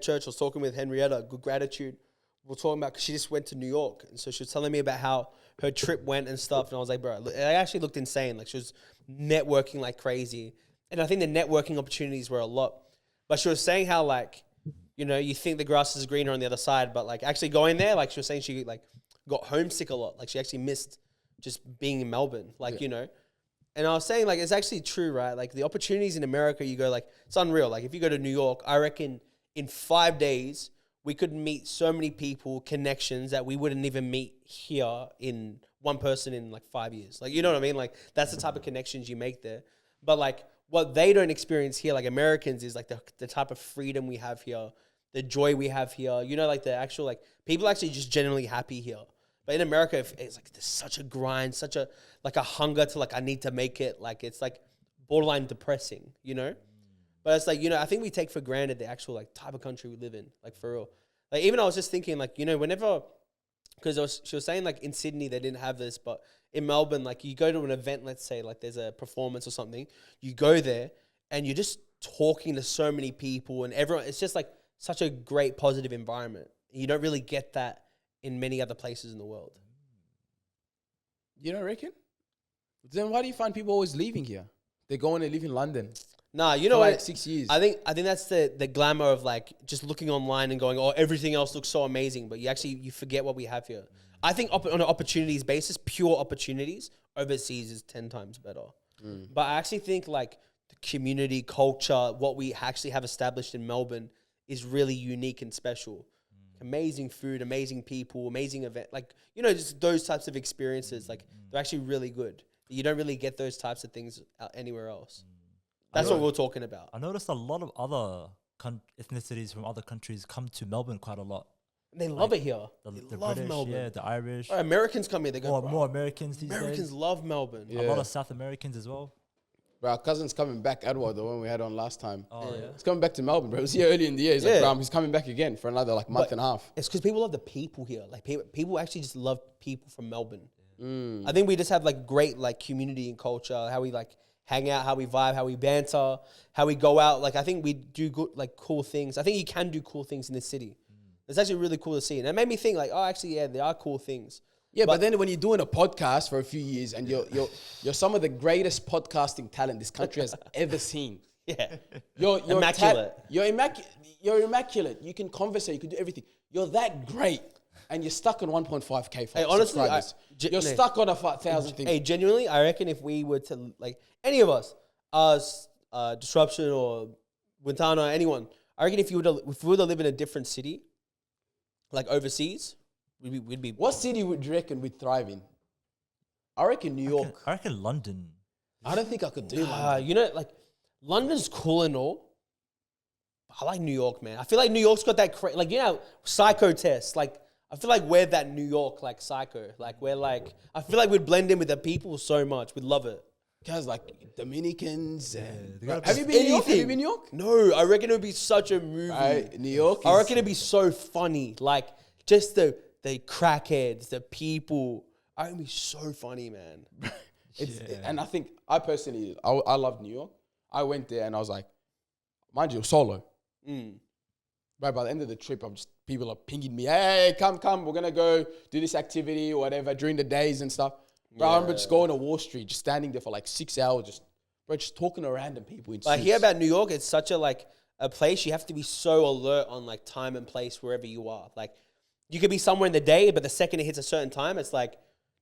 church, I was talking with Henrietta, Good Gratitude. We were talking about, because she just went to New York. And so she was telling me about how her trip went and stuff. And I was like, bro, it actually looked insane. Like, she was networking like crazy. And I think the networking opportunities were a lot. But she was saying how, like, you know, you think the grass is greener on the other side. But, like, actually going there, like, she was saying she, like, got homesick a lot. Like, she actually missed just being in Melbourne. Like, you know. And I was saying, like, it's actually true, right? Like, the opportunities in America, you go, like, it's unreal. Like, if you go to New York, I reckon in 5 days, we could meet so many people, connections that we wouldn't even meet here in one person in, like, 5 years. Like, you know what I mean? Like, that's the type of connections you make there. But, like, what they don't experience here, like, Americans, is, like, the type of freedom we have here, the joy we have here. You know, like, the actual, like, people are actually just genuinely happy here. But in America, it's like there's such a grind, such a like a hunger to like I need to make it. Like it's like borderline depressing, you know. But it's like, you know, I think we take for granted the actual like type of country we live in, like for real. Like even I was just thinking, like, you know, whenever, because she was saying like in Sydney they didn't have this, but in Melbourne, like you go to an event, let's say like there's a performance or something, you go there and you're just talking to so many people and everyone. It's just like such a great positive environment. You don't really get that in many other places in the world. You don't reckon? Then why do you find people always leaving here? They go and they live in London. Nah, you know for what? like 6 years. I think that's the glamour of like just looking online and going, oh, everything else looks so amazing, but you forget what we have here. I think on an opportunities basis, pure opportunities, overseas is 10 times better. But I actually think like the community culture, what we actually have established in Melbourne is really unique and special. Amazing food, amazing people, amazing event. Like, you know, just those types of experiences, like they're actually really good. You don't really get those types of things anywhere else. That's what we're talking about. I noticed a lot of other ethnicities from other countries come to Melbourne quite a lot. They love it here. The love British, Melbourne. yeah, the Irish. Americans come here, they go, More Americans these Americans days. love Melbourne. A lot of South Americans as well. Bro, our cousin's coming back, Edward, the one we had on last time. Oh, yeah. He's coming back to Melbourne, bro. He was here early in the year. He's like, Yeah. bro, he's coming back again for another like month and a half. It's because people love the people here. Like people actually just love people from Melbourne. I think we just have like great like community and culture, how we like hang out, how we vibe, how we banter, how we go out. Like I think we do good, like cool things. I think you can do cool things in this city. It's actually really cool to see. And it made me think like, oh, actually, yeah, there are cool things. Yeah, but then when you're doing a podcast for a few years and you're some of the greatest podcasting talent this country has ever seen. Yeah. You're Immaculate. You're immaculate. You can converse, you can do everything. You're that great. And you're stuck on 1.5K Hey, honestly, subscribers. You're stuck on a 1,000 things. Hey, genuinely, I reckon if we were to, like, any of us, Disruption or Wintana, anyone, I reckon if we were to live in a different city, like overseas, we'd be. What city would you reckon we'd thrive in? I reckon New York. I reckon London. I don't think I could do London. You know, like, London's cool and all. I like New York, man. I feel like New York's got that, like, you know, psycho test. Like, I feel like we're that New York, like, psycho. Like, we're like, I feel like we'd blend in with the people so much. We'd love it. Guys like Dominicans. Have you been to New York? Have you been to New York? No, I reckon it would be such a movie. New York. I reckon it'd be so funny. Like, just the crackheads, the people. I reckon it'd be so funny, man. And I think, I personally, I love New York. I went there and I was like, mind you, solo. Right, by the end of the trip, people are pinging me, hey, come, we're going to go do this activity or whatever during the days and stuff. Bro, I remember just going to Wall Street, just standing there for like 6 hours, just bro, just talking to random people in I suits. hear about New York. It's such a place you have to be so alert on like time and place wherever you are. Like you could be somewhere in the day, but the second it hits a certain time, it's like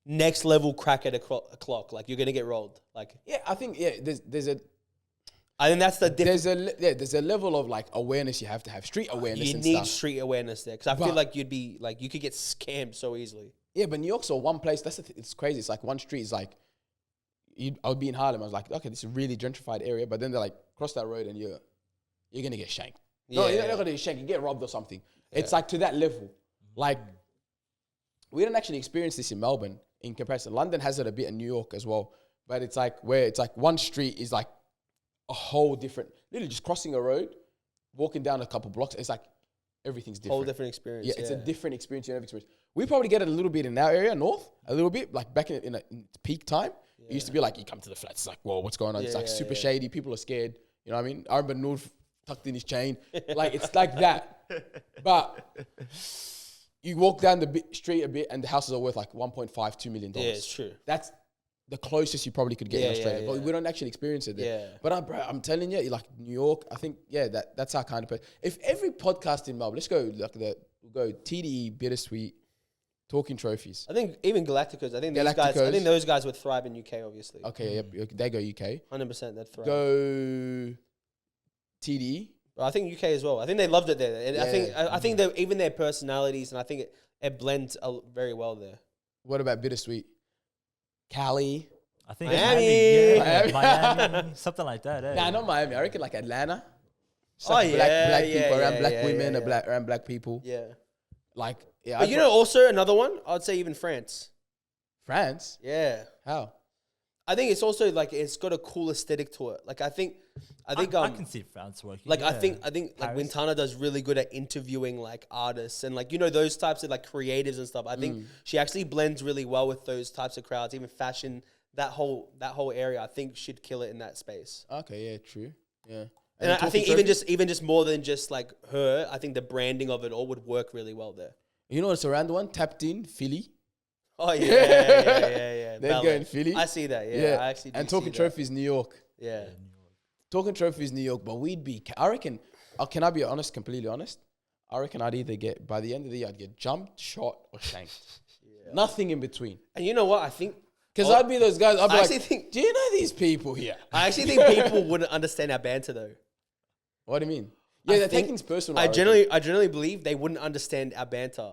next level crack at a clock. Like you're gonna get rolled. Like Yeah, I think there's a I think that's the difference. there's a level of like awareness you have to have, street awareness You and need stuff. street awareness there because I feel like you'd be like you could get scammed so easily. Yeah, but New York's all one place. That's it's crazy. It's like one street is like, I would be in Harlem. I was like, okay, this is a really gentrified area. But then they're like, cross that road and you're gonna get shanked. No, you're not gonna get shanked. You get robbed or something. Yeah. It's like to that level. Like we didn't actually experience this in Melbourne in comparison. London has it a bit in New York as well. But it's like where it's like one street is like a whole different. Literally just crossing a road, walking down a couple blocks. It's like everything's different. Whole different experience. Yeah, it's a different experience you never experienced. We probably get it a little bit in our area, north, a little bit, like back in peak time. It used to be like, you come to the flats, it's like, whoa, what's going on? It's like super shady. People are scared. You know what I mean? I remember Noor tucked in his chain. Like, it's like that. But you walk down the street a bit and the houses are worth like $1.5, $2 million. Yeah, it's true. That's the closest you probably could get in Australia. But we don't actually experience it there. Yeah. But I'm telling you, like New York, I think, that's our kind of place. If every podcast in Melbourne, let's go, like we'll go TDE, Bittersweet, Talking Trophies. I think even Galacticos. I think those guys would thrive in UK, obviously. Okay, they go UK. 100% they'd thrive. Go TDE. I think UK as well. I think they loved it there. And I think that even their personalities, and I think it blends very well there. What about Bittersweet? Cali. I think Miami. Miami, something like that. Nah, not Miami. I reckon like Atlanta. Just Black people around black women, around black people. Yeah. Like, yeah. But also another one, I'd say even France. France? Yeah. How? I think it's also like it's got a cool aesthetic to it. Like I can see France working. Like I think like Wintana does really good at interviewing like artists and like those types of like creatives and stuff. I think she actually blends really well with those types of crowds, even fashion, that whole area. I think she'd kill it in that space. Okay, yeah, true. Yeah. And I think even just more than just like her, I think the branding of it all would work really well there. You know what's around the one? Tapped in, Philly. Oh yeah. They'd go in Philly. I see that. Yeah, I actually do. And Talking Trophies, New York. Yeah. Talking Trophies, New York. But we'd be. I reckon. Can I be honest? Completely honest. I reckon I'd either get by the end of the year, I'd get jumped, shot, or shanked. Nothing in between. And you know what? I think because I'd be those guys. I'd be actually like, think, do you know these people here? I actually think people wouldn't understand our banter though. What do you mean? Yeah, they're taking it personal. I generally believe they wouldn't understand our banter.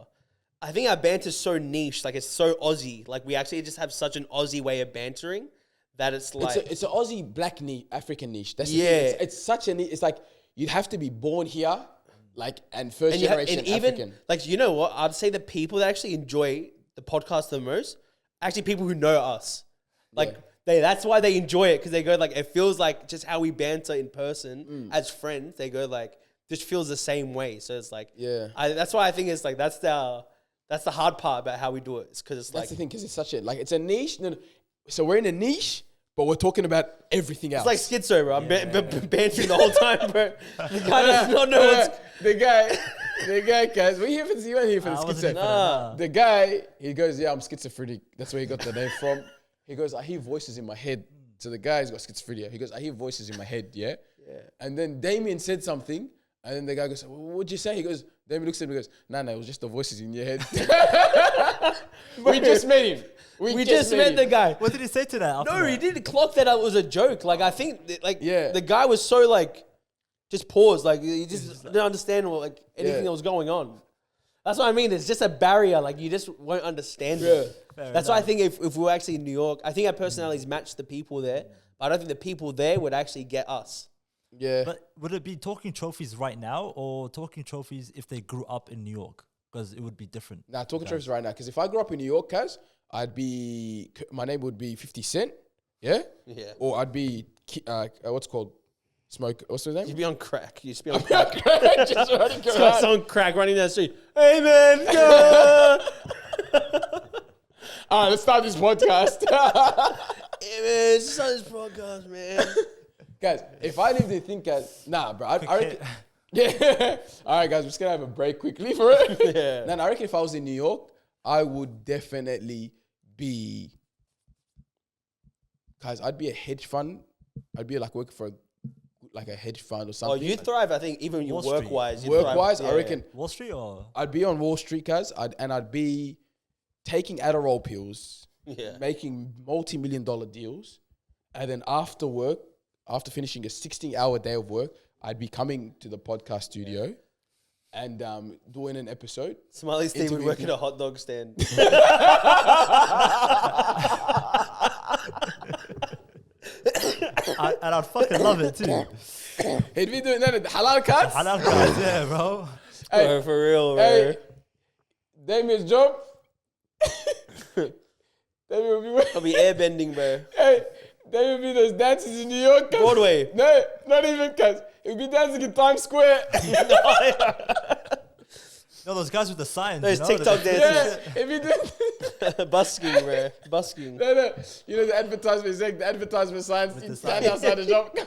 I think our banter is so niche, like it's so Aussie. Like we actually just have such an Aussie way of bantering that it's like it's an Aussie black niche, African niche. That's the thing. It's such a niche. It's like you'd have to be born here, like and first generation and even, African. Like you know what? I'd say the people that actually enjoy the podcast the most, actually people who know us. Like that's why they enjoy it because they go like it feels like just how we banter in person as friends. They go like just feels the same way. So it's like that's why I think it's like that's the hard part about how we do it. It's because it's that's the thing because it's such a like it's a niche. No, so we're in a niche, but we're talking about everything else. It's like schizo, bro. I'm bantering the whole time, bro. The guy does not know what's the guy, guys. We here for schizo. The guy, he goes, yeah, I'm schizophrenic. That's where he got the name from. He goes, I hear voices in my head. So the guy's got schizophrenia. He goes, I hear voices in my head, yeah? And then Damien said something, and then the guy goes, what'd you say? He goes, Damien looks at him and goes, nah, it was just the voices in your head. We just met him. We just met the guy. What did he say to that? No, he didn't clock that it was a joke. Like, I think, the guy was so, like, just paused. Like, he just didn't understand anything that was going on. That's what I mean. It's just a barrier. Like, you just won't understand it. That's why I think if we were actually in New York, I think our personalities match the people there. But I don't think the people there would actually get us. Yeah. But would it be Talking Trophies right now or Talking Trophies if they grew up in New York? Because it would be different. Nah, Talking Trophies right now. Because if I grew up in New York, Kaz, my name would be 50 Cent. Yeah? Yeah. Or I'd be, what's it called? What's his name? You'd be on crack. You'd just be on crack. Just running around. Someone crack running down the street. Hey, man. Go. All right, let's start this podcast. Hey, man. Let's start this podcast, man. Guys, if I lived in think, guys, nah, bro. I reckon, yeah. All right, guys, we're just going to have a break quickly for it. Yeah. Nah, I reckon if I was in New York, I would definitely be, guys, I'd be a hedge fund I'd be like working for like a hedge fund or Oh, something. you thrive, I think, even Wall work Street. wise. Work wise, I reckon Wall Street or I'd be on Wall Street, guys. I'd be taking Adderall pills, Yeah. making multi-million-dollar deals, and then after work, after finishing a 16-hour day of work, I'd be coming to the podcast studio and doing an episode. Smiley Steve would Interview work at people. a hot dog stand. and I'd fucking love it too. He'd be doing that at the halal cuts. I love guys, yeah, bro. Hey, Bro, for real, bro. hey, Damien's job. Damien will be I'll be airbending, bro. hey, Damien will be those dances in New York. cuz. Broadway. No, not even cuz. He'll be dancing in Times Square. No, those guys with the signs. Those you know, TikTok the- dances. Yeah, if he did. Busking, bro. Busking. No. You know the advertisement is like the advertisement signs the stand signs. outside the shop.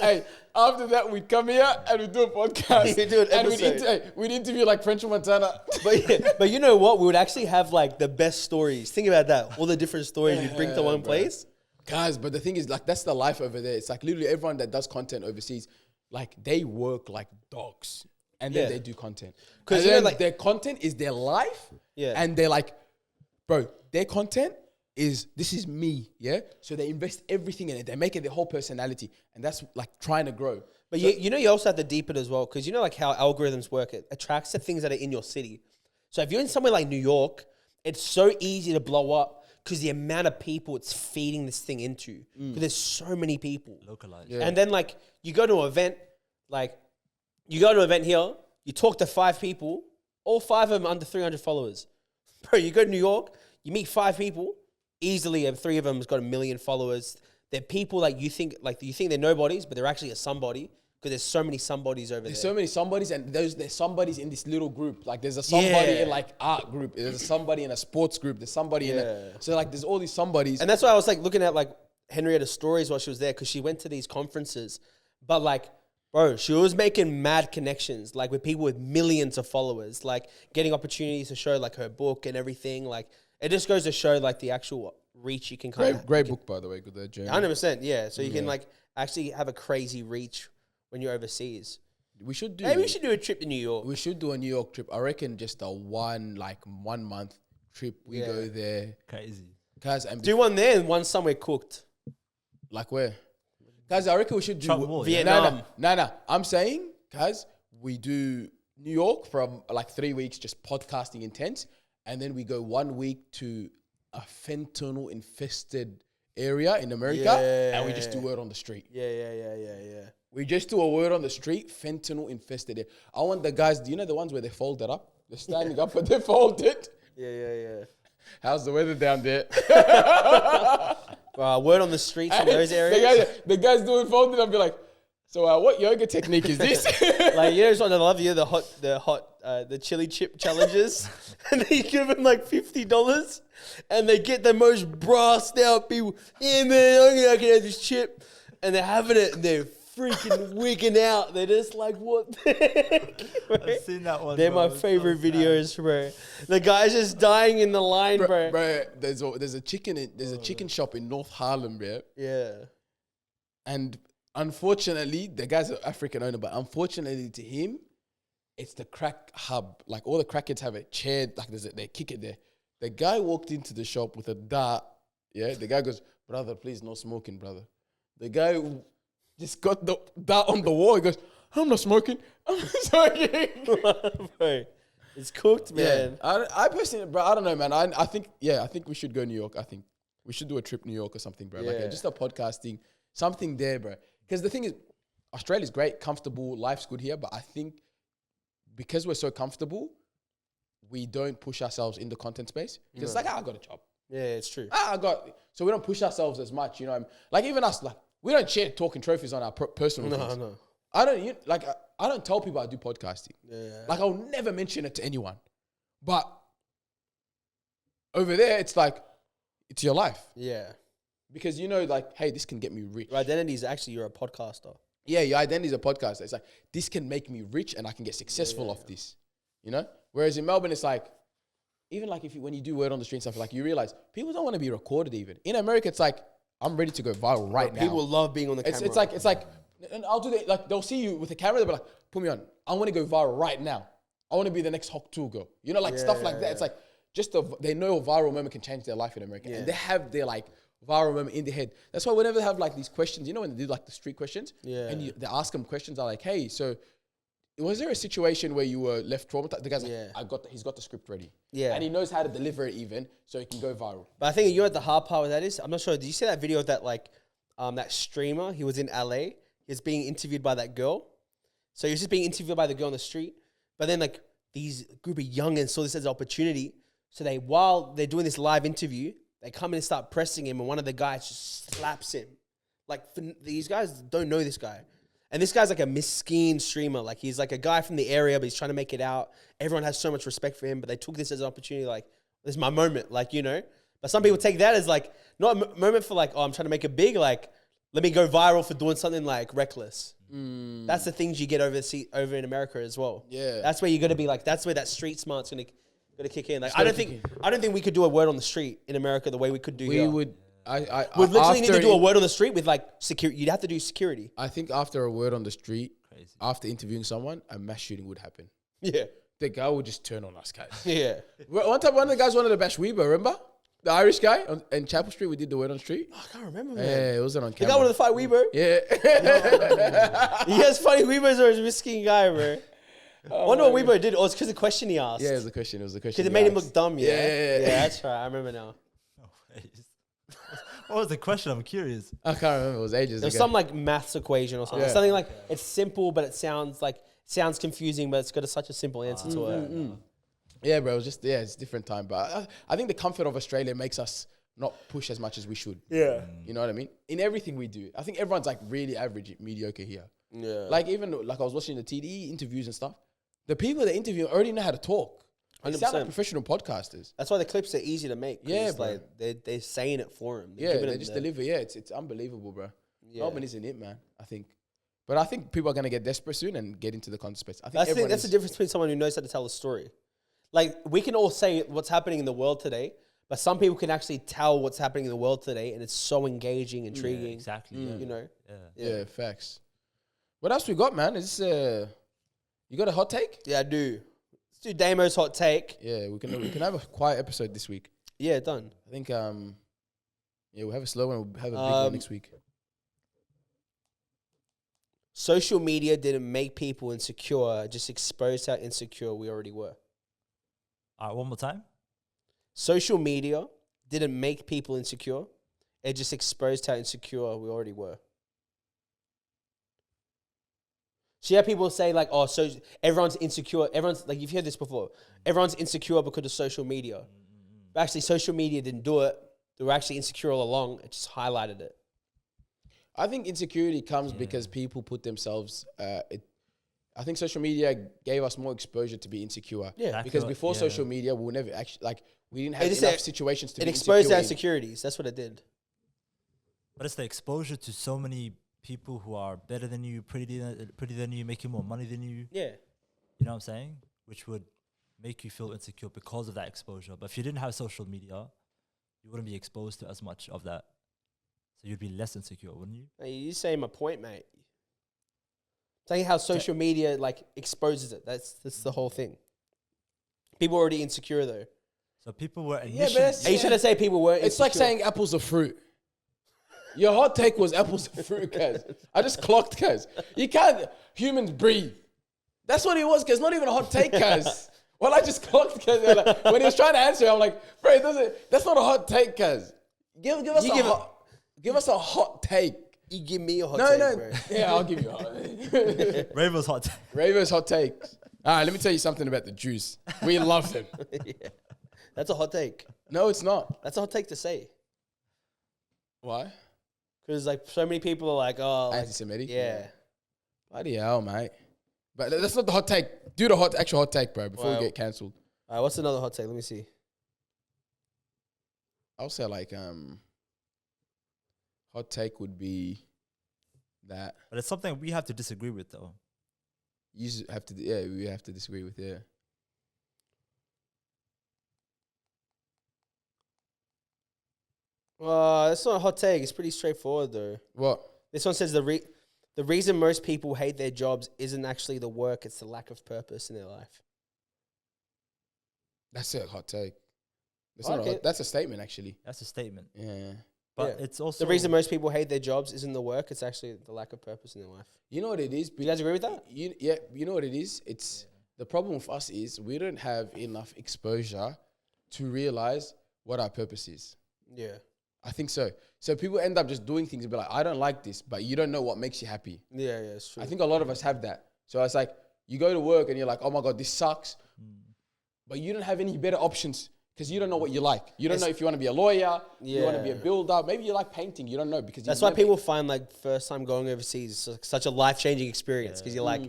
Hey, after that we'd come here and we'd do a podcast. We'd do an and episode. we'd interview like French Montana. But you know what? We would actually have like the best stories. Think about that. All the different stories you'd bring to one place. Guys, but the thing is, like, that's the life over there. It's like literally everyone that does content overseas, like, they work like dogs and then Yeah. they do content. 'Cause Because you know, like- their content is their life. Yeah. And they're like, bro, their content is, this is me. Yeah. So they invest everything in it. They make it their whole personality. And that's like trying to grow. But you know, you also have to deepen it as well, because you know, like how algorithms work, it attracts the things that are in your city. So if you're in somewhere like New York, it's so easy to blow up because the amount of people it's feeding this thing into. Because there's so many people. Localized. Yeah. And then like you go to an event, like you go to an event here, you talk to 5 people, all 5 of them under 300 followers. Bro, you go to New York, you meet 5 people, easily, and 3 of them has got 1 million followers. They're people like you think they're nobodies, but they're actually a somebody because there's so many somebodies over There's there. so many somebodies, and there's somebodies in this little group. Like there's a somebody Yeah. in like art group. There's a somebody in a sports group. There's somebody in a, so like there's all these somebodies. And that's why I was like looking at like Henrietta's stories while she was there because she went to these conferences. But like, bro, she was making mad connections, like with people with millions of followers, like getting opportunities to show like her book and everything. Like it just goes to show like the actual reach you can kind of. great book, by the way. Good journey. 100%, yeah. So you can like actually have a crazy reach when you're overseas. We should do. Maybe we should do a trip to New York. We should do a New York trip. I reckon just a 1 month trip. We Yeah. go there, Crazy. guys, and Do one there and one somewhere cooked. like where, guys. I reckon we should do Trump Wall, yeah. Vietnam. No. I'm saying, guys, we do New York from like 3 weeks, just podcasting intense, and then we go 1 week to a fentanyl infested area in America, and we just do word on the street. Yeah. We just do a word on the street, fentanyl infested area. I want the guys. Do you know the ones where they fold it up? They're standing up, but they fold it. Yeah. How's the weather down there? Word on the streets in those areas. The guys doing folded. I'll be like, so what yoga technique is this? Like, you know, what I love you, the chili chip challenges, and they give them like $50, and they get the most brassed out people. Yeah, man, I can have this chip, and they're having it, and they're freaking wigging out. They're just like, what the heck? I've seen that one. They're bro. my It's so favorite sad. videos, bro. The guy's just dying in the line, bro. Bro, there's a chicken shop in North Harlem, bro. Yeah. And unfortunately, the guy's an African owner, but unfortunately to him, it's the crack hub. Like all the crackheads have a chair, like they kick it there. The guy walked into the shop with a dart. Yeah, the guy goes, brother, please no smoking, brother. The guy just got the dart on the wall. He goes, I'm not smoking. I'm not smoking. Bro, it's cooked, man. I personally, bro, I don't know, man. I think we should go New York. I think we should do a trip New York or something, bro. Like Yeah. just a podcasting, something there, bro. Because the thing is, Australia's great, comfortable, life's good here, but I think because we're so comfortable, we don't push ourselves in the content space. Because it's like, I got a job. Yeah, it's true. So we don't push ourselves as much, you know. Like even us, like we don't share talking trophies on our personal things. No. I don't tell people I do podcasting. Yeah. Like I'll never mention it to anyone. But over there, it's like, it's your life. Yeah. Because you know, like, hey, this can get me rich. Your identity is actually you're a podcaster. Yeah, your identity is a podcaster. It's like, this can make me rich and I can get successful off this. You know? Whereas in Melbourne, it's like, even like when you do word on the street and stuff, like you realize people don't want to be recorded even. In America, it's like, I'm ready to go viral right now. People love being on the camera. It's like, and I'll do that. Like they'll see you with a camera, they'll be like, put me on. I want to go viral right now. I want to be the next Hawk Tool girl. You know, like stuff like that. It's like they know a viral moment can change their life in America, and they have their like viral moment in their head. That's why whenever they have like these questions, you know, when they do like the street questions, and they ask them questions, are like, hey, so was there a situation where you were left traumatized? The guy's like, he's got the script ready. Yeah. And he knows how to deliver it even, so he can go viral. But I think you know what the hard part with that is? I'm not sure. Did you see that video of that like that streamer? He was in LA. He was being interviewed by that girl. So he was just being interviewed by the girl on the street. But then like these group of youngins saw this as an opportunity. So while they're doing this live interview, they come in and start pressing him, and one of the guys just slaps him. Like these guys don't know this guy. And this guy's like a miskin streamer. Like he's like a guy from the area, but he's trying to make it out. Everyone has so much respect for him, but they took this as an opportunity. Like, this is my moment, like, you know. But some people take that as like, not a moment for like, oh, I'm trying to make it big. Like, let me go viral for doing something like reckless. That's the things you get over in America as well. Yeah. That's where you're going to be like, that's where that street smart's going to kick in. Like, I don't think we could do a word on the street in America the way we could do here. We would. We literally need to do a word on the street with like security. You'd have to do security. I think after a word on the street, after interviewing someone, a mass shooting would happen. Yeah. The guy would just turn on us, guys. Yeah. One time, one of the guys wanted to bash Rayvo, remember? The Irish guy in Chapel Street, we did the word on the street. Oh, I can't remember, man. Yeah, it wasn't on camera. The guy wanted to fight Rayvo. Yeah. He has funny Rayvo's a risky guy, bro. I wonder what Rayvo did. Or it's because of the question he asked. Yeah, it was the question. Because it made him look dumb, yeah? Yeah. Yeah, that's right. I remember now. What was the question? I'm curious. I can't remember. It was ages ago. There was some like maths equation or something. Yeah. Something like it's simple, but it sounds confusing, but it's got such a simple answer to it. Yeah, bro. It was just it's a different time. But I think the comfort of Australia makes us not push as much as we should. Yeah. You know what I mean? In everything we do. I think everyone's like really average, mediocre here. Yeah. Like even like I was watching the TDE interviews and stuff. The people that interview already know how to talk. They sound like professional podcasters. That's why the clips are easy to make. Yeah, bro. Like they're saying it for him. They just deliver. Yeah, it's unbelievable, bro. Yeah. Melbourne isn't it, man. I think. But I think people are going to get desperate soon and get into the content space. I think that's the difference between someone who knows how to tell a story. Like, we can all say what's happening in the world today, but some people can actually tell what's happening in the world today, and it's so engaging, intriguing. Yeah, exactly. You know? Yeah, facts. What else we got, man? Is you got a hot take? Yeah, I do. Let's do Damo's hot take. Yeah, we can have a quiet episode this week. Yeah, done. I think we'll have a slow one. We'll have a big one next week. Social media didn't make people insecure, just exposed how insecure we already were. All right, one more time. Social media didn't make people insecure. It just exposed how insecure we already were. So yeah, people say like, oh, so everyone's insecure. Everyone's like, you've heard this before. Everyone's insecure because of social media. But actually, social media didn't do it. They were actually insecure all along. It just highlighted it. I think insecurity comes because people put themselves. I think social media gave us more exposure to be insecure. Yeah, because before social media, we were never actually we didn't have enough situations to be insecure. It exposed our insecurities. That's what it did. But it's the exposure to so many people who are better than you, pretty than you, making more money than you. Yeah, you know what I'm saying? Which would make you feel insecure because of that exposure. But if you didn't have social media, you wouldn't be exposed to as much of that. So you'd be less insecure, wouldn't you? Hey, you're saying my point, mate. Saying how social media like exposes it. That's the whole thing. People are already insecure though. So people were initially... Are you trying to say people were insecure? It's like saying apples are fruit. Your hot take was apples are fruit, cuz. I just clocked, cuz. You can't... Humans breathe. That's what it was, cuz. Not even a hot take, cuz. Well, I just clocked, cuz. Like, when he was trying to answer, I'm like, bro, that's not a hot take, cuz. Give us a hot take. You give me a hot take, bro. Yeah, I'll give you a hot take. Rayvo's hot take. Rayvo's hot takes. All right, let me tell you something about the juice. We love them. Yeah. That's a hot take. No, it's not. That's a hot take to say. Why? Because like so many people are like, oh, anti-Semitic. Yeah. Bloody hell, mate. But that's not the hot take. Do the actual hot take, bro, before we get cancelled. All right, what's another hot take? Let me see. I'll say like hot take would be that. But it's something we have to disagree with, though. We have to disagree with, yeah. That's not a hot take. It's pretty straightforward though. What? This one says the reason most people hate their jobs isn't actually the work; it's the lack of purpose in their life. That's a hot take. Okay. That's a statement, actually. That's a statement. Yeah. But Yeah. it's also The reason most people hate their jobs isn't the work; it's actually the lack of purpose in their life. You know what it is? Do you guys agree with that? You know what it is? It's the problem with us is we don't have enough exposure to realize what our purpose is. Yeah. I think so. So people end up just doing things and be like, I don't like this, but you don't know what makes you happy. Yeah, it's true. I think a lot of us have that. So it's like, you go to work and you're like, oh my God, this sucks. But you don't have any better options because you don't know what you like. You don't know if you want to be a lawyer, you want to be a builder. Maybe you like painting. You don't know because that's why people find like first time going overseas is such a life-changing experience because you're like,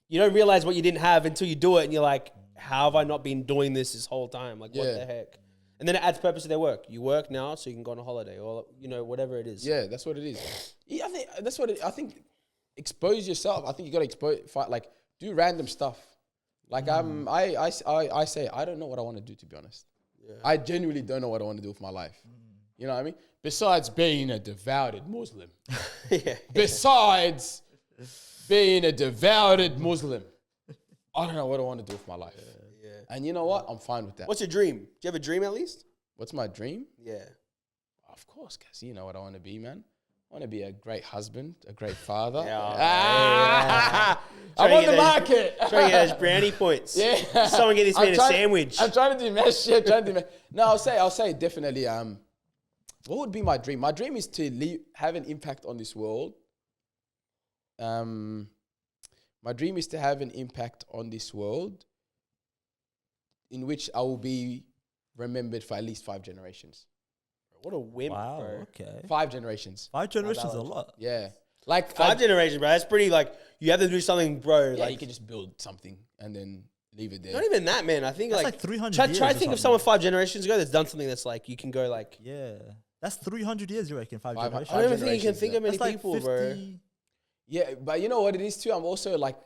you don't realize what you didn't have until you do it and you're like, how have I not been doing this whole time? Like, what the heck? And then it adds purpose to their work. You work now so you can go on a holiday or, whatever it is. Yeah, that's what it is. Yeah, I think that's what I think. Expose yourself. I think you got to do random stuff. Like I say, I don't know what I want to do, to be honest. Yeah. I genuinely don't know what I want to do with my life. You know what I mean? Besides being a devoted Muslim. Besides being a devoted Muslim. I don't know what I want to do with my life. Yeah. And you know what? I'm fine with that. What's your dream? Do you have a dream at least? What's my dream? Yeah. Of course, guys. You know what I want to be, man. I want to be a great husband, a great father. I'm on the market. Trying to get those brownie points. Yeah. Someone get this man a sandwich. I'm trying to do mesh. No, I'll say definitely. What would be my dream? My dream is to have an impact on this world. My dream is to have an impact on this world in which I will be remembered for at least 5 generations. What a wimp, wow, bro. Okay. 5 generations. 5 generations is a lot. Yeah. Like 5 generations, bro. That's pretty, like, you have to do something, bro. Yeah, like, you can just build something and then leave it there. Not even that, man. I think, That's like 300 try years to or think of something. someone 5 generations ago that's done something that's, like, you can go, like... Yeah. That's 300 years, you reckon, 5 Five- generations? I don't even think you can think of many That's like people, 50... bro. Yeah, but you know what it is too? I'm also, like,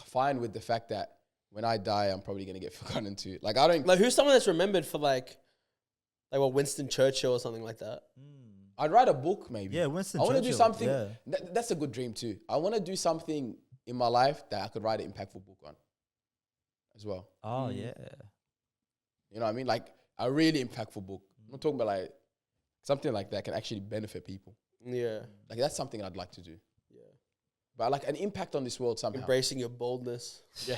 fine with the fact that when I die, I'm probably going to get forgotten too. Like, I don't... Like, who's someone that's remembered for, like what, Winston Churchill or something like that? I'd write a book, maybe. Yeah, Winston I want to do Churchill, something. yeah. That's a good dream too. I want to do something in my life that I could write an impactful book on, as well. Oh, yeah. You know what I mean? Like a really impactful book. I'm not talking about like something like that can actually benefit people. Yeah. Like that's something I'd like to do. Yeah. But like an impact on this world somehow. Embracing your boldness. Yeah.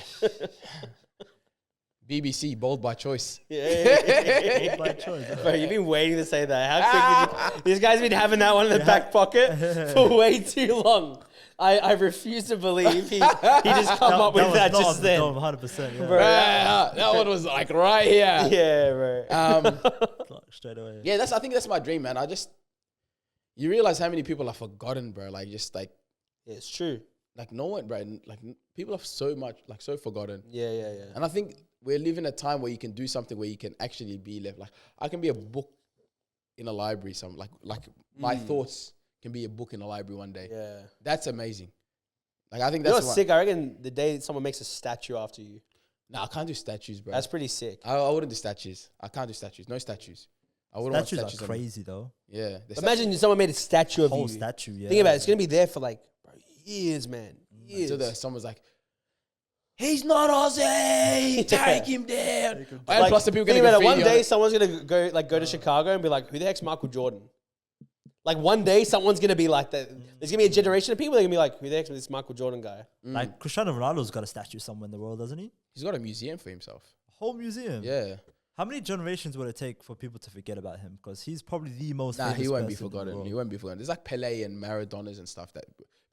BBC, bold by choice. Yeah. By choice. Bro, you've been waiting to say that. How quick this guy's been having that one in the back pocket for way too long. I refuse to believe he just come up with that just then. 100%, yeah. Bro. That one was like right here. Yeah, bro. Straight away. Yeah, I think that's my dream, man. You realize how many people are forgotten, bro. Like just like, Yeah, it's true. like no one, bro. Like people are so forgotten. Yeah. And I think we're living a time where you can do something where you can actually be left. Like I can be a book in a library. Like my thoughts can be a book in a library one day. Yeah. That's amazing. Like I think You're that's sick. I reckon the day someone makes a statue after you. Nah, I can't do statues, bro. That's pretty sick. I wouldn't do statues. I can't do statues. No statues. I wouldn't Statues want statues. are crazy, though. Yeah. Imagine someone made a statue of Whole you. statue, yeah. Think about it. It's going to be there for like years, man. Years. Until someone's like, he's not Aussie. Take him down. And Like, plus the people think going about to it. One day someone's going to go to Chicago and be like, who the heck's Michael Jordan? Like one day someone's going to be like that. There's going to be a generation of people that are going to be like, who the heck's this Michael Jordan guy? Like Cristiano Ronaldo's got a statue somewhere in the world, doesn't he? He's got a museum for himself. A whole museum. Yeah. How many generations would it take for people to forget about him? Because he's probably the most Nah, famous he won't be person in the forgotten. world. He won't be forgotten. There's like Pele and Maradonas and stuff that...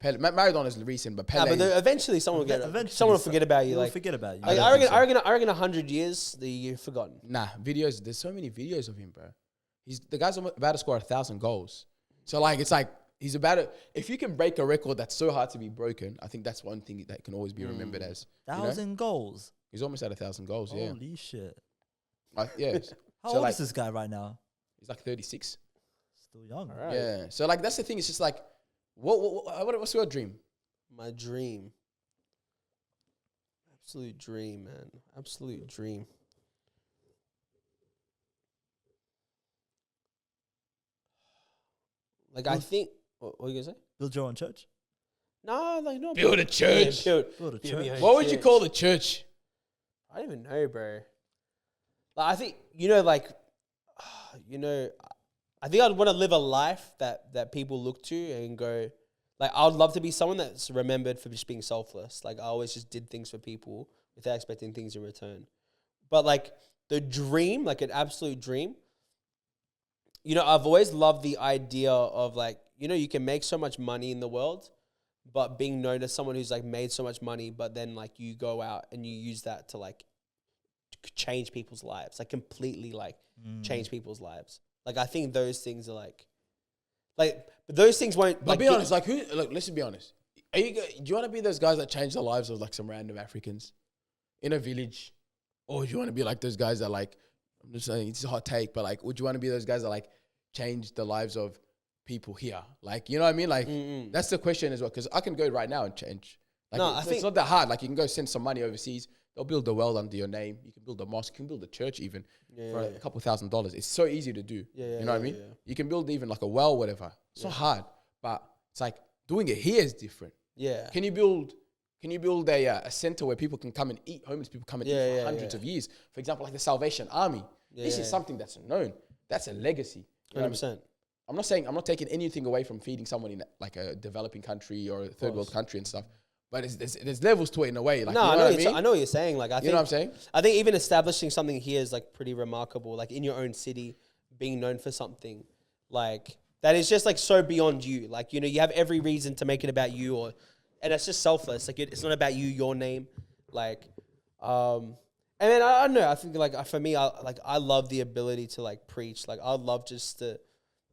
Maradona's recent, but Nah, Pele... but eventually someone will get Eventually someone will forget about you. They'll Like, forget about you. like, don't think I reckon 100 years that you're forgotten. Nah, videos... There's so many videos of him, bro. The guy's about to score 1,000 goals. So, like, it's like... He's about to... If you can break a record that's so hard to be broken, I think that's one thing that can always be remembered as. 1,000 goals. He's almost at 1,000 goals, yeah. Holy shit. Yeah. How So, old like, is this guy right now? He's like 36. Still young. All right. Yeah. So, like, that's the thing. It's just like... What's your dream? My dream. Absolute dream, man. Absolute dream. Like I think. What are you gonna say? Build your own church. No, like no. Build a church. Build a Build church. your own What would you church. call the church? I don't even know, bro. Like I think like I think I'd want to live a life that people look to and go. Like I would love to be someone that's remembered for just being selfless. Like I always just did things for people without expecting things in return. But like the dream, like an absolute dream. I've always loved the idea of like, you can make so much money in the world, but being known as someone who's like made so much money, but then like you go out and you use that to like change people's lives, like completely like change people's lives. Like I think those things are like, but those things won't. But like, be honest, like who? Look, let's be honest. Do you want to be those guys that change the lives of like some random Africans in a village, or do you want to be like those guys that like? I'm just saying it's a hot take, but like, would you want to be those guys that like change the lives of people here? Like, you know what I mean? Like, that's the question as well. Because I can go right now and change. Like, No, I think it's not that hard. Like, you can go send some money overseas. They'll build a well under your name. You can build a mosque. You can build a church even for a couple $1,000s. It's so easy to do. You know what I mean? Yeah. You can build even like a well, whatever. It's not hard, but it's like doing it here is different. Yeah. Can you build a center where people can come and eat? Homeless people come and eat for hundreds of years. For example, like the Salvation Army. This is something that's known. That's a legacy. 100%. I'm not taking anything away from feeding someone in like a developing country or a third world country and stuff. But there's levels to it in a way. Like, No, you know what I mean? I know what you're saying. Like, You know what I'm saying? I think even establishing something here is like pretty remarkable. Like in your own city, being known for something, like that is just like so beyond you. Like, you have every reason to make it about you, and it's just selfless. Like it's not about you, your name. Like, and then I don't know. I think like for me, I love the ability to like preach. Like I'd love just to,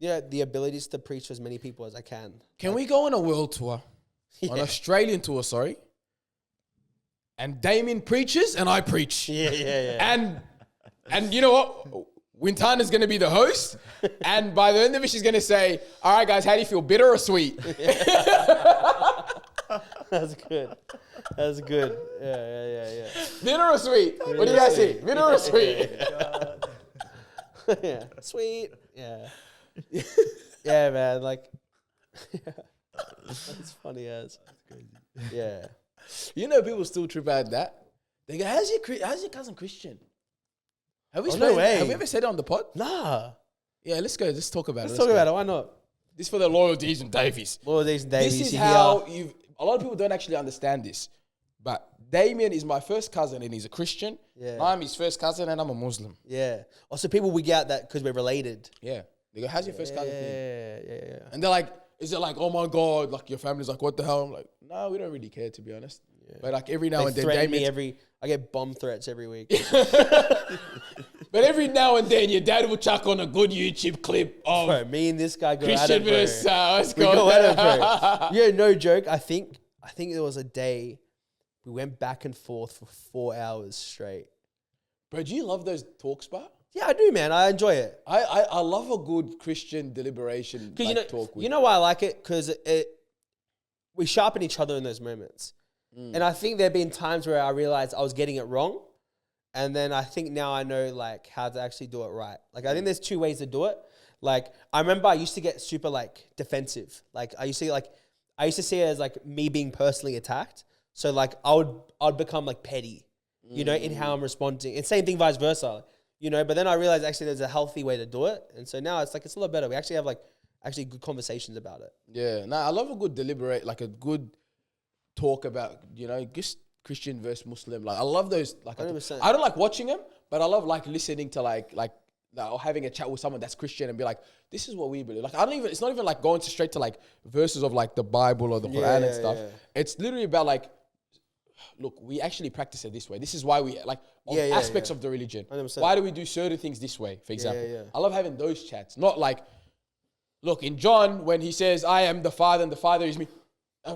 the abilities to preach to as many people as I can. Can we go on a world tour? On Australian tour, sorry. And Damien preaches and I preach. Yeah. And you know what? Wintana's going to be the host. And by the end of it, she's going to say, all right, guys, how do you feel? Bitter or sweet? That's good. Yeah. Bitter or sweet? What do you guys think? Bitter or sweet? Yeah. Sweet. Yeah. Yeah, man. Like, that's funny as. Yeah. People still trip out that. They go, how's your cousin Christian? Have we no way. Have we ever said it on the pod? Nah. Yeah, let's go. Let's talk about it. Let's talk about it. Why not? This for the loyal Deevs and Daveys. Daveys. This is how a lot of people don't actually understand this. But Damien is my first cousin and he's a Christian. Yeah. I'm his first cousin and I'm a Muslim. Yeah. Also, people wig out that because we're related. Yeah. They go, how's your first cousin? Yeah. And they're like, is it like, oh my God, like your family's like, what the hell? I'm like, no, we don't really care, to be honest. Yeah. But like every now and then, I get bomb threats every week. But every now and then, your dad will chuck on a good YouTube clip of bro, me and this guy go Christian at it, versus we go at it, bro. Yeah, no joke. I think there was a day we went back and forth for 4 hours straight. Bro, do you love those talks, bro? Yeah, I do, man. I enjoy it. I love a good Christian deliberation talk. You know why I like it? Because we sharpen each other in those moments. And I think there have been times where I realized I was getting it wrong. And then I think now I know like how to actually do it right. Like I think there's two ways to do it. Like I remember I used to get super like defensive. Like I used to see it as like me being personally attacked. So like I'd become like petty, in how I'm responding. And same thing vice versa, but then I realized actually there's a healthy way to do it. And so now it's a lot better. We actually have like good conversations about it. Yeah. No, I love a good a good talk about, just Christian versus Muslim. Like I love those. Like 100%. I don't like watching them, but I love like listening to like or having a chat with someone that's Christian and be like, this is what we believe. Like it's not even like going straight to like verses of like the Bible or the Quran and stuff. Yeah. It's literally about like, look, we actually practice it this way. This is why we like aspects of the religion. 100%. Why do we do certain things this way, for example? Yeah. I love having those chats. Not like, look, in John, when he says, I am the Father and the Father is me. I'm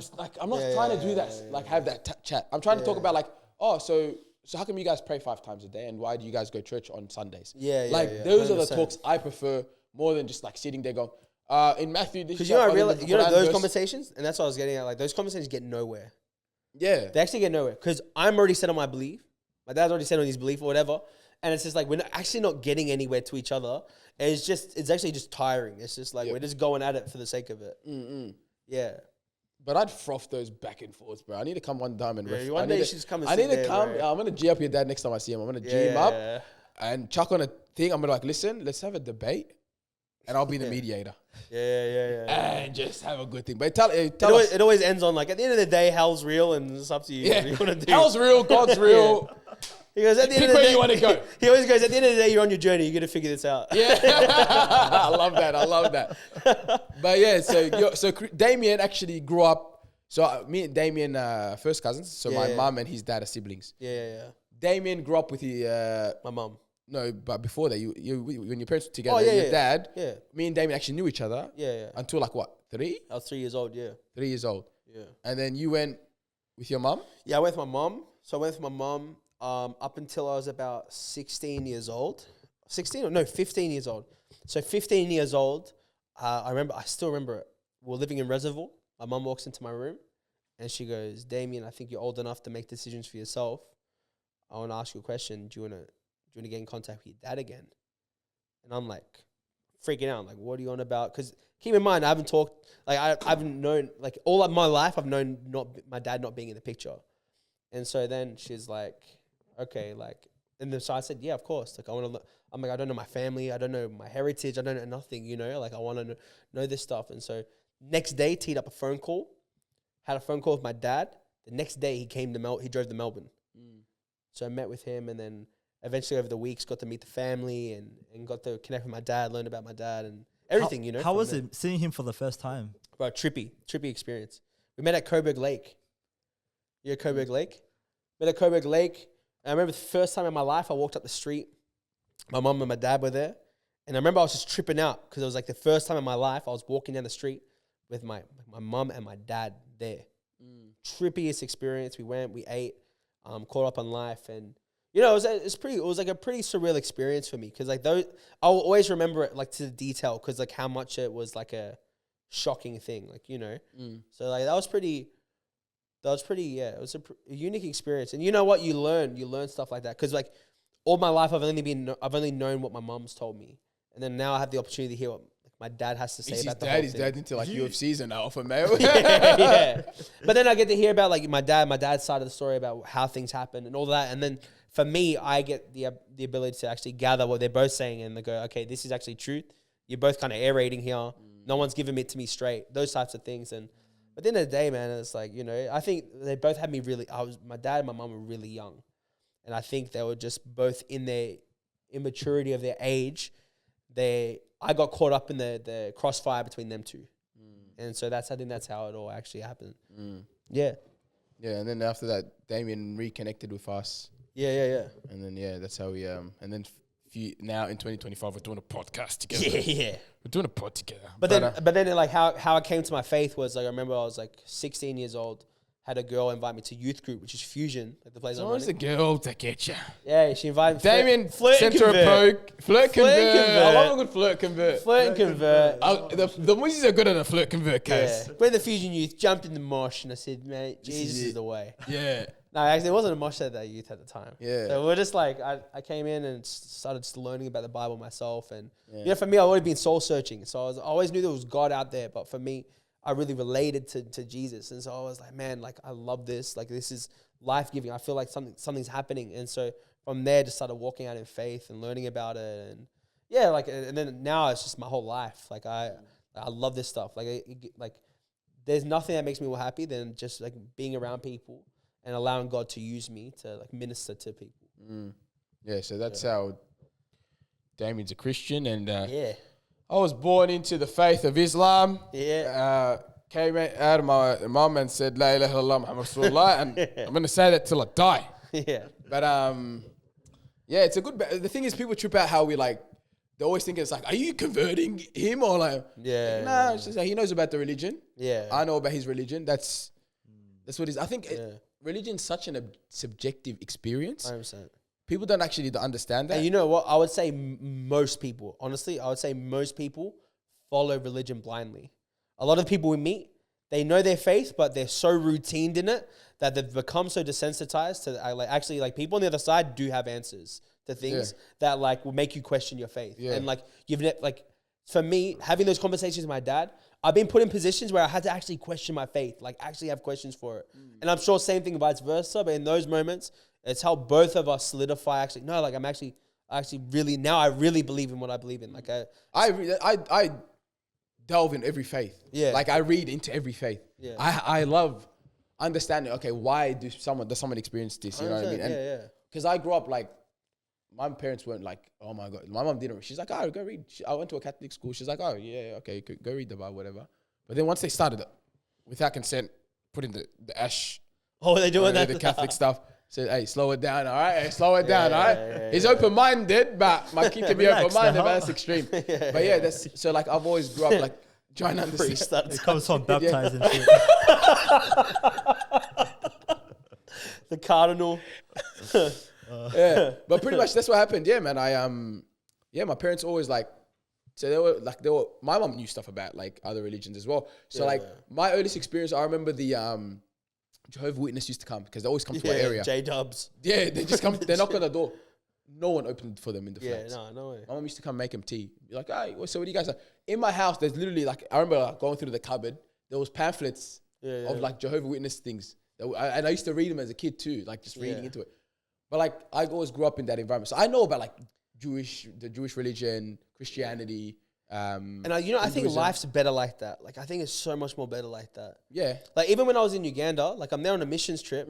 not trying to do that, have that chat. I'm trying to talk about like, so how come you guys pray 5 times a day and why do you guys go to church on Sundays? Those 100%. Are the talks I prefer more than just like sitting there going, in Matthew, this is... Because I realize, those conversations, and that's what I was getting at, like those conversations get nowhere. Yeah. They actually get nowhere because I'm already set on my belief. My dad's already set on his belief or whatever. and it's just like we're actually not getting anywhere to each other. And it's actually just tiring. It's just like we're just going at it for the sake of it. Yeah. But I'd froth those back and forths, bro. I need to come one time and one day you should just come and I sit need to there, come. bro. I'm gonna G up your dad next time I see him. I'm gonna G him up and chuck on a thing. I'm gonna like, listen, let's have a debate, and I'll be the mediator. Yeah. And just have a good thing. But tell us. It always ends on like, at the end of the day, hell's real, and it's up to you. What you want to do. Hell's real, God's real. He goes, at the end Pick of the where day, you want to go. He always goes, at the end of the day, you're on your journey. You got to figure this out. Yeah, I love that. But yeah, so Damien actually grew up. So me and Damien, first cousins. So my mum and his dad are siblings. Yeah. Damien grew up with My mum. No, but before that, when your parents were together, your dad, me and Damien actually knew each other. Yeah. Until like what, 3? I was 3 years old. Yeah. 3 years old. Yeah. And then you went with your mum. Yeah, I went with my mum. So I went with my mum up until I was about 16 years old. 15 years old. So 15 years old, I still remember it. We're living in Reservoir. My mum walks into my room and she goes, Damien, I think you're old enough to make decisions for yourself. I want to ask you a question. Do you want to get in contact with your dad again? And I'm like freaking out. Like, what are you on about? Because keep in mind, I haven't talked, like I haven't known, like all of my life, I've known my dad not being in the picture. And so then she's like, okay, like, and then so I said, yeah, of course. Like, I'm like, I don't know my family. I don't know my heritage. I don't know nothing, like I want to know this stuff. And so next day, teed up a phone call, had a phone call with my dad. The next day he drove to Melbourne. So I met with him, and then eventually over the weeks got to meet the family and got to connect with my dad, learn about my dad and everything, How was it seeing him for the first time? Bro, trippy experience. We met at Coburg Lake. You know Coburg Lake? Met at Coburg Lake. And I remember the first time in my life I walked up the street. My mum and my dad were there. And I remember I was just tripping out because it was like the first time in my life I was walking down the street with my mum and my dad there. Trippiest experience. We went, we ate, caught up on life, and it was like a pretty surreal experience for me because like I'll always remember it like to the detail because like how much it was like a shocking thing, like So like that was pretty. It was a unique experience, and you know what, you learn stuff like that because like all my life I've only known what my mom's told me, and then now I have the opportunity to hear what my dad has to say about the whole thing. His dad into like UFCs and alpha male. yeah. But then I get to hear about like my dad's side of the story about how things happen and all that. And then for me, I get the ability to actually gather what they're both saying and they go, okay, this is actually truth. You're both kind of aerating here. No one's giving it to me straight. Those types of things. And at the end of the day, man, it's like, I think they both had me my dad and my mom were really young. And I think they were just both in their immaturity of their age. I got caught up in the crossfire between them two. And so I think that's how it all actually happened. Yeah. Yeah, and then after that, Damien reconnected with us. Yeah. And then, that's how we, and then now in 2025, we're doing a podcast together. Yeah. We're doing a pod together. But then like how I came to my faith was like, I remember I was like 16 years old, had a girl invite me to youth group, which is Fusion, like the place I'm running. Always a girl to get you. Yeah, she invited me. Damien flirt sent her a poke. Flirt convert. I love a good flirt convert. Flirt and convert. The Muzzies are good at a flirt convert case. Yeah. We're the Fusion youth, jumped in the mosh, and I said, mate, Jesus is the way. Yeah. No, actually, it wasn't a mosh at that youth at the time. Yeah. So we're just like, I came in and started just learning about the Bible myself. And, for me, I've always been soul searching. So I always knew there was God out there. But for me, I really related to Jesus. And so I was like, man, like, I love this. Like, this is life-giving. I feel like something's happening. And so from there, just started walking out in faith and learning about it. And and then now it's just my whole life. Like, I love this stuff. Like, there's nothing that makes me more happy than just like being around people and allowing God to use me to like minister to people. Yeah, so that's how Damien's a Christian, and I was born into the faith of Islam. Yeah. Came out of my mum and said, La ilaha illallah Muhammad Rasulullah, and I'm going to say that till I die. Yeah. But it's a good, the thing is people trip out how we like, they always think it's like, are you converting him or like, nah, it's just like he knows about the religion. Yeah. I know about his religion. That's what it is. I think religion's such a subjective experience. 100%. People don't actually understand that. And you know what? I would say most people, honestly, most people follow religion blindly. A lot of the people we meet, they know their faith, but they're so routined in it that they've become so desensitized to like people on the other side do have answers the things that like will make you question your faith. Yeah. And like for me, having those conversations with my dad, I've been put in positions where I had to actually question my faith, like actually have questions for it. And I'm sure same thing vice versa, but in those moments, it's how both of us solidify actually, no, like I really believe in what I believe in. Like I delve in every faith. Yeah. Like I read into every faith. Yeah. I love understanding, okay, why does someone experience this? You know what I mean? And because I grew up like, my parents weren't like, oh my God. My mom didn't. She's like, oh, go read. I went to a Catholic school. She's like, oh, yeah, okay, go read the Bible, whatever. But then once they started, without consent, putting the ash. Oh, they're doing that? The Catholic stuff. Said, hey, slow it down, all right? Hey, slow it down, all right? He's open-minded, but my kid can be open-minded, but that's extreme. But yeah, that's so like I've always grew up like trying to understand. It comes from baptizing shit. The cardinal. Yeah, but pretty much that's what happened. Yeah, man. My parents always like, so they were. My mom knew stuff about like other religions as well. So like my earliest experience, I remember the Jehovah's Witness used to come because they always come to our area. J-dubs. Yeah, they just come. They knock on the door. No one opened for them in the flats. Yeah, no way. My mom used to come make them tea. Be like, hey, so what do you guys have? In my house, there's literally like, I remember like, going through the cupboard. There was pamphlets of like Jehovah's Witness things. And I used to read them as a kid too, like just reading into it. But like, I always grew up in that environment. So I know about like the Jewish religion, Christianity. And I think life's better like that. Like, I think it's so much more better like that. Yeah. Like, even when I was in Uganda, like, I'm there on a missions trip.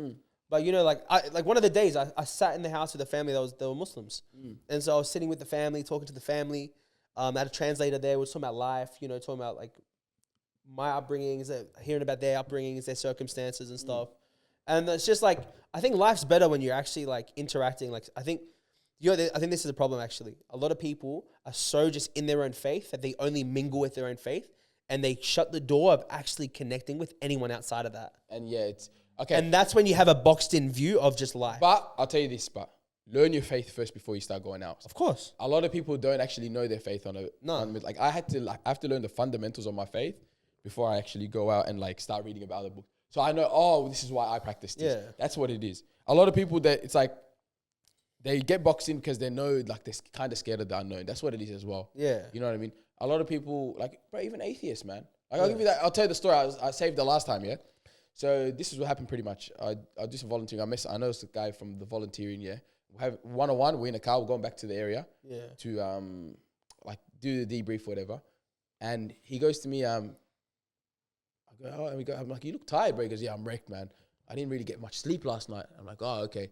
But, like one of the days, I sat in the house with a family that were Muslims. And so I was sitting with the family, talking to the family. I had a translator there. We were talking about life, talking about, like, my upbringings, hearing about their upbringings, their circumstances and stuff. And it's just, like, I think life's better when you're actually, like, interacting. Like, I think this is a problem, actually. A lot of people are so just in their own faith that they only mingle with their own faith, and they shut the door of actually connecting with anyone outside of that. And yeah, it's okay. And that's when you have a boxed-in view of just life. But I'll tell you this, learn your faith first before you start going out. Of course. A lot of people don't actually know their faith like I have to learn the fundamentals of my faith before I actually go out and like start reading about other books. So I know, this is why I practice this. Yeah. That's what it is. A lot of people that it's like, they get boxed in because they know, like, they're kind of scared of the unknown. That's what it is as well. Yeah. You know what I mean? A lot of people, like, bro, even atheists, man. Like, I'll tell you the story. I saved the last time, yeah? So this is what happened pretty much. I do some volunteering. I know it's the guy from the volunteering, yeah? We have one-on-one. We're in a car. We're going back to the area to, like, do the debrief or whatever. And he goes to me, I'm like, you look tired, bro. He goes, yeah, I'm wrecked, man. I didn't really get much sleep last night. I'm like, oh, okay.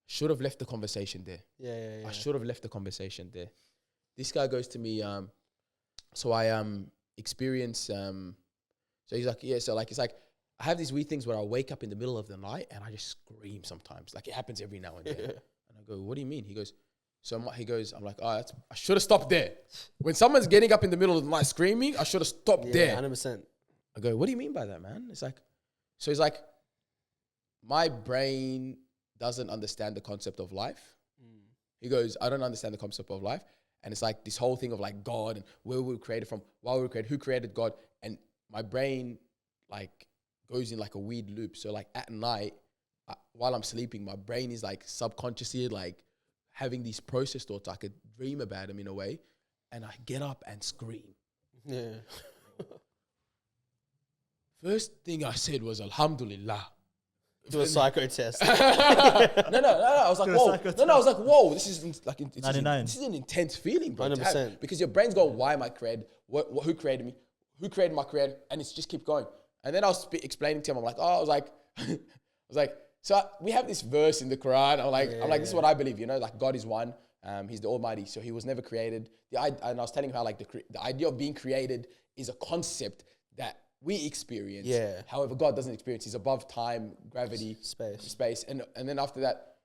Should have left the conversation there. Yeah. I should have left the conversation there. This guy goes to me, so I experience, so he's like, yeah, so like, it's like, I have these weird things where I wake up in the middle of the night and I just scream sometimes. Like, it happens every now and then. And I go, what do you mean? He goes, I'm like, oh, I should have stopped there. When someone's getting up in the middle of the night screaming, I should have stopped there. 100%. I go, what do you mean by that, man? It's like, so he's like, my brain doesn't understand the concept of life. He goes, I don't understand the concept of life. And it's like this whole thing of like God and where we were created from, why we were created, who created God. And my brain like goes in like a weird loop. So like at night, while I'm sleeping, my brain is like subconsciously like having these process thoughts. I could dream about them in a way. And I get up and scream. Yeah. First thing I said was Alhamdulillah. Do a psycho test. No. I was like, whoa. No. I was like, whoa. This is like, this is an intense feeling, bro. 100%. Because your brain's going, why am I created? Who created me? Who created my creator? And it's just keep going. And then I was explaining to him. I'm like, I was like, so we have this verse in the Quran. I'm like, this is what I believe. Like God is one. He's the Almighty. So He was never created. And I was telling him how like the idea of being created is a concept that we experience. Yeah. However, God doesn't experience. He's above time, gravity, space. And then after that,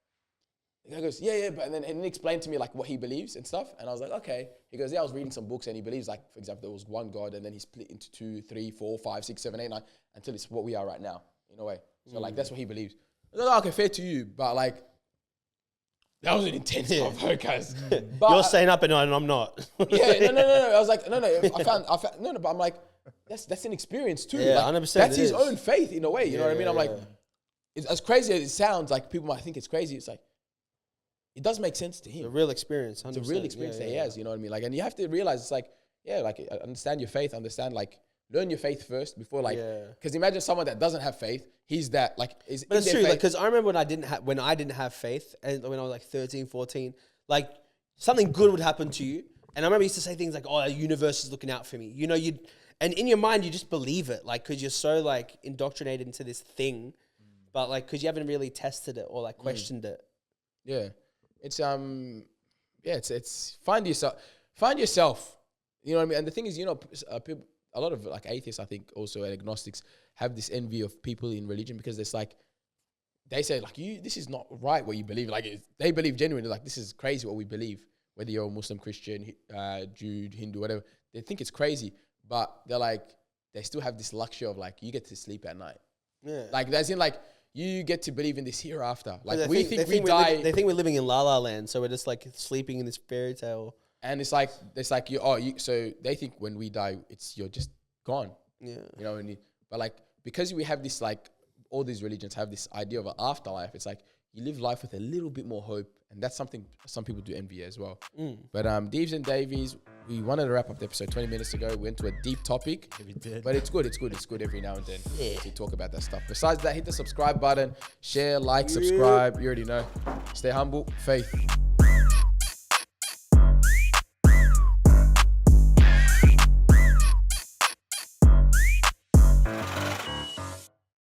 the guy goes, yeah. But and then he explained to me like what he believes and stuff. And I was like, okay. He goes, yeah, I was reading some books and he believes like, for example, there was one God and then he split into 2, 3, 4, 5, 6, 7, 8, 9 until it's what we are right now in a way. So like that's what he believes. I was like, okay, fair to you, but like that was an intense convo, guys. But you're staying up at night and I'm not. No. I was like, no. I found no, but I'm like, that's an experience too. Yeah, like, 100%. That's his own faith in a way. You know what I mean? I'm like, it's, as crazy as it sounds, like people might think it's crazy. It's like, it does make sense to It's him. a real experience. It's a real experience that he has. You know what I mean? Like, and you have to realize it's like, like understand your faith, understand like learn your faith first before like, because imagine someone that doesn't have faith. He's that like is. But in it's their true, faith. like, because I remember when I didn't have faith, and when I was like 13, 14, like something good would happen to you, and I remember I used to say things like, "Oh, the universe is looking out for me," you know, and in your mind you just believe it, like, because you're so like indoctrinated into this thing, but like because you haven't really tested it or like questioned it. Yeah, it's it's find yourself. You know what I mean? And the thing is, you know, people, a lot of like atheists, I think, also and agnostics have this envy of people in religion because it's like they say like this is not right what you believe. Like they believe genuinely like this is crazy what we believe. Whether you're a Muslim, Christian, Jew, Hindu, whatever, they think it's crazy, but they're like they still have this luxury of like you get to sleep at night. Yeah, like that's in like you get to believe in this hereafter. Like they think we die. They think we're living in La La Land, so we're just like sleeping in this fairy tale. And it's like so they think when we die, you're just gone. Yeah, you know. But like because we have this like all these religions have this idea of an afterlife. It's like you live life with a little bit more hope, and that's something some people do envy as well. But Deevs and Daveys, we wanted to wrap up the episode 20 minutes ago. We went to a deep topic. Yeah, we did. But it's good every now and then to talk about that stuff. Besides that, hit the subscribe button, share, like, subscribe. You already know. Stay humble, faith.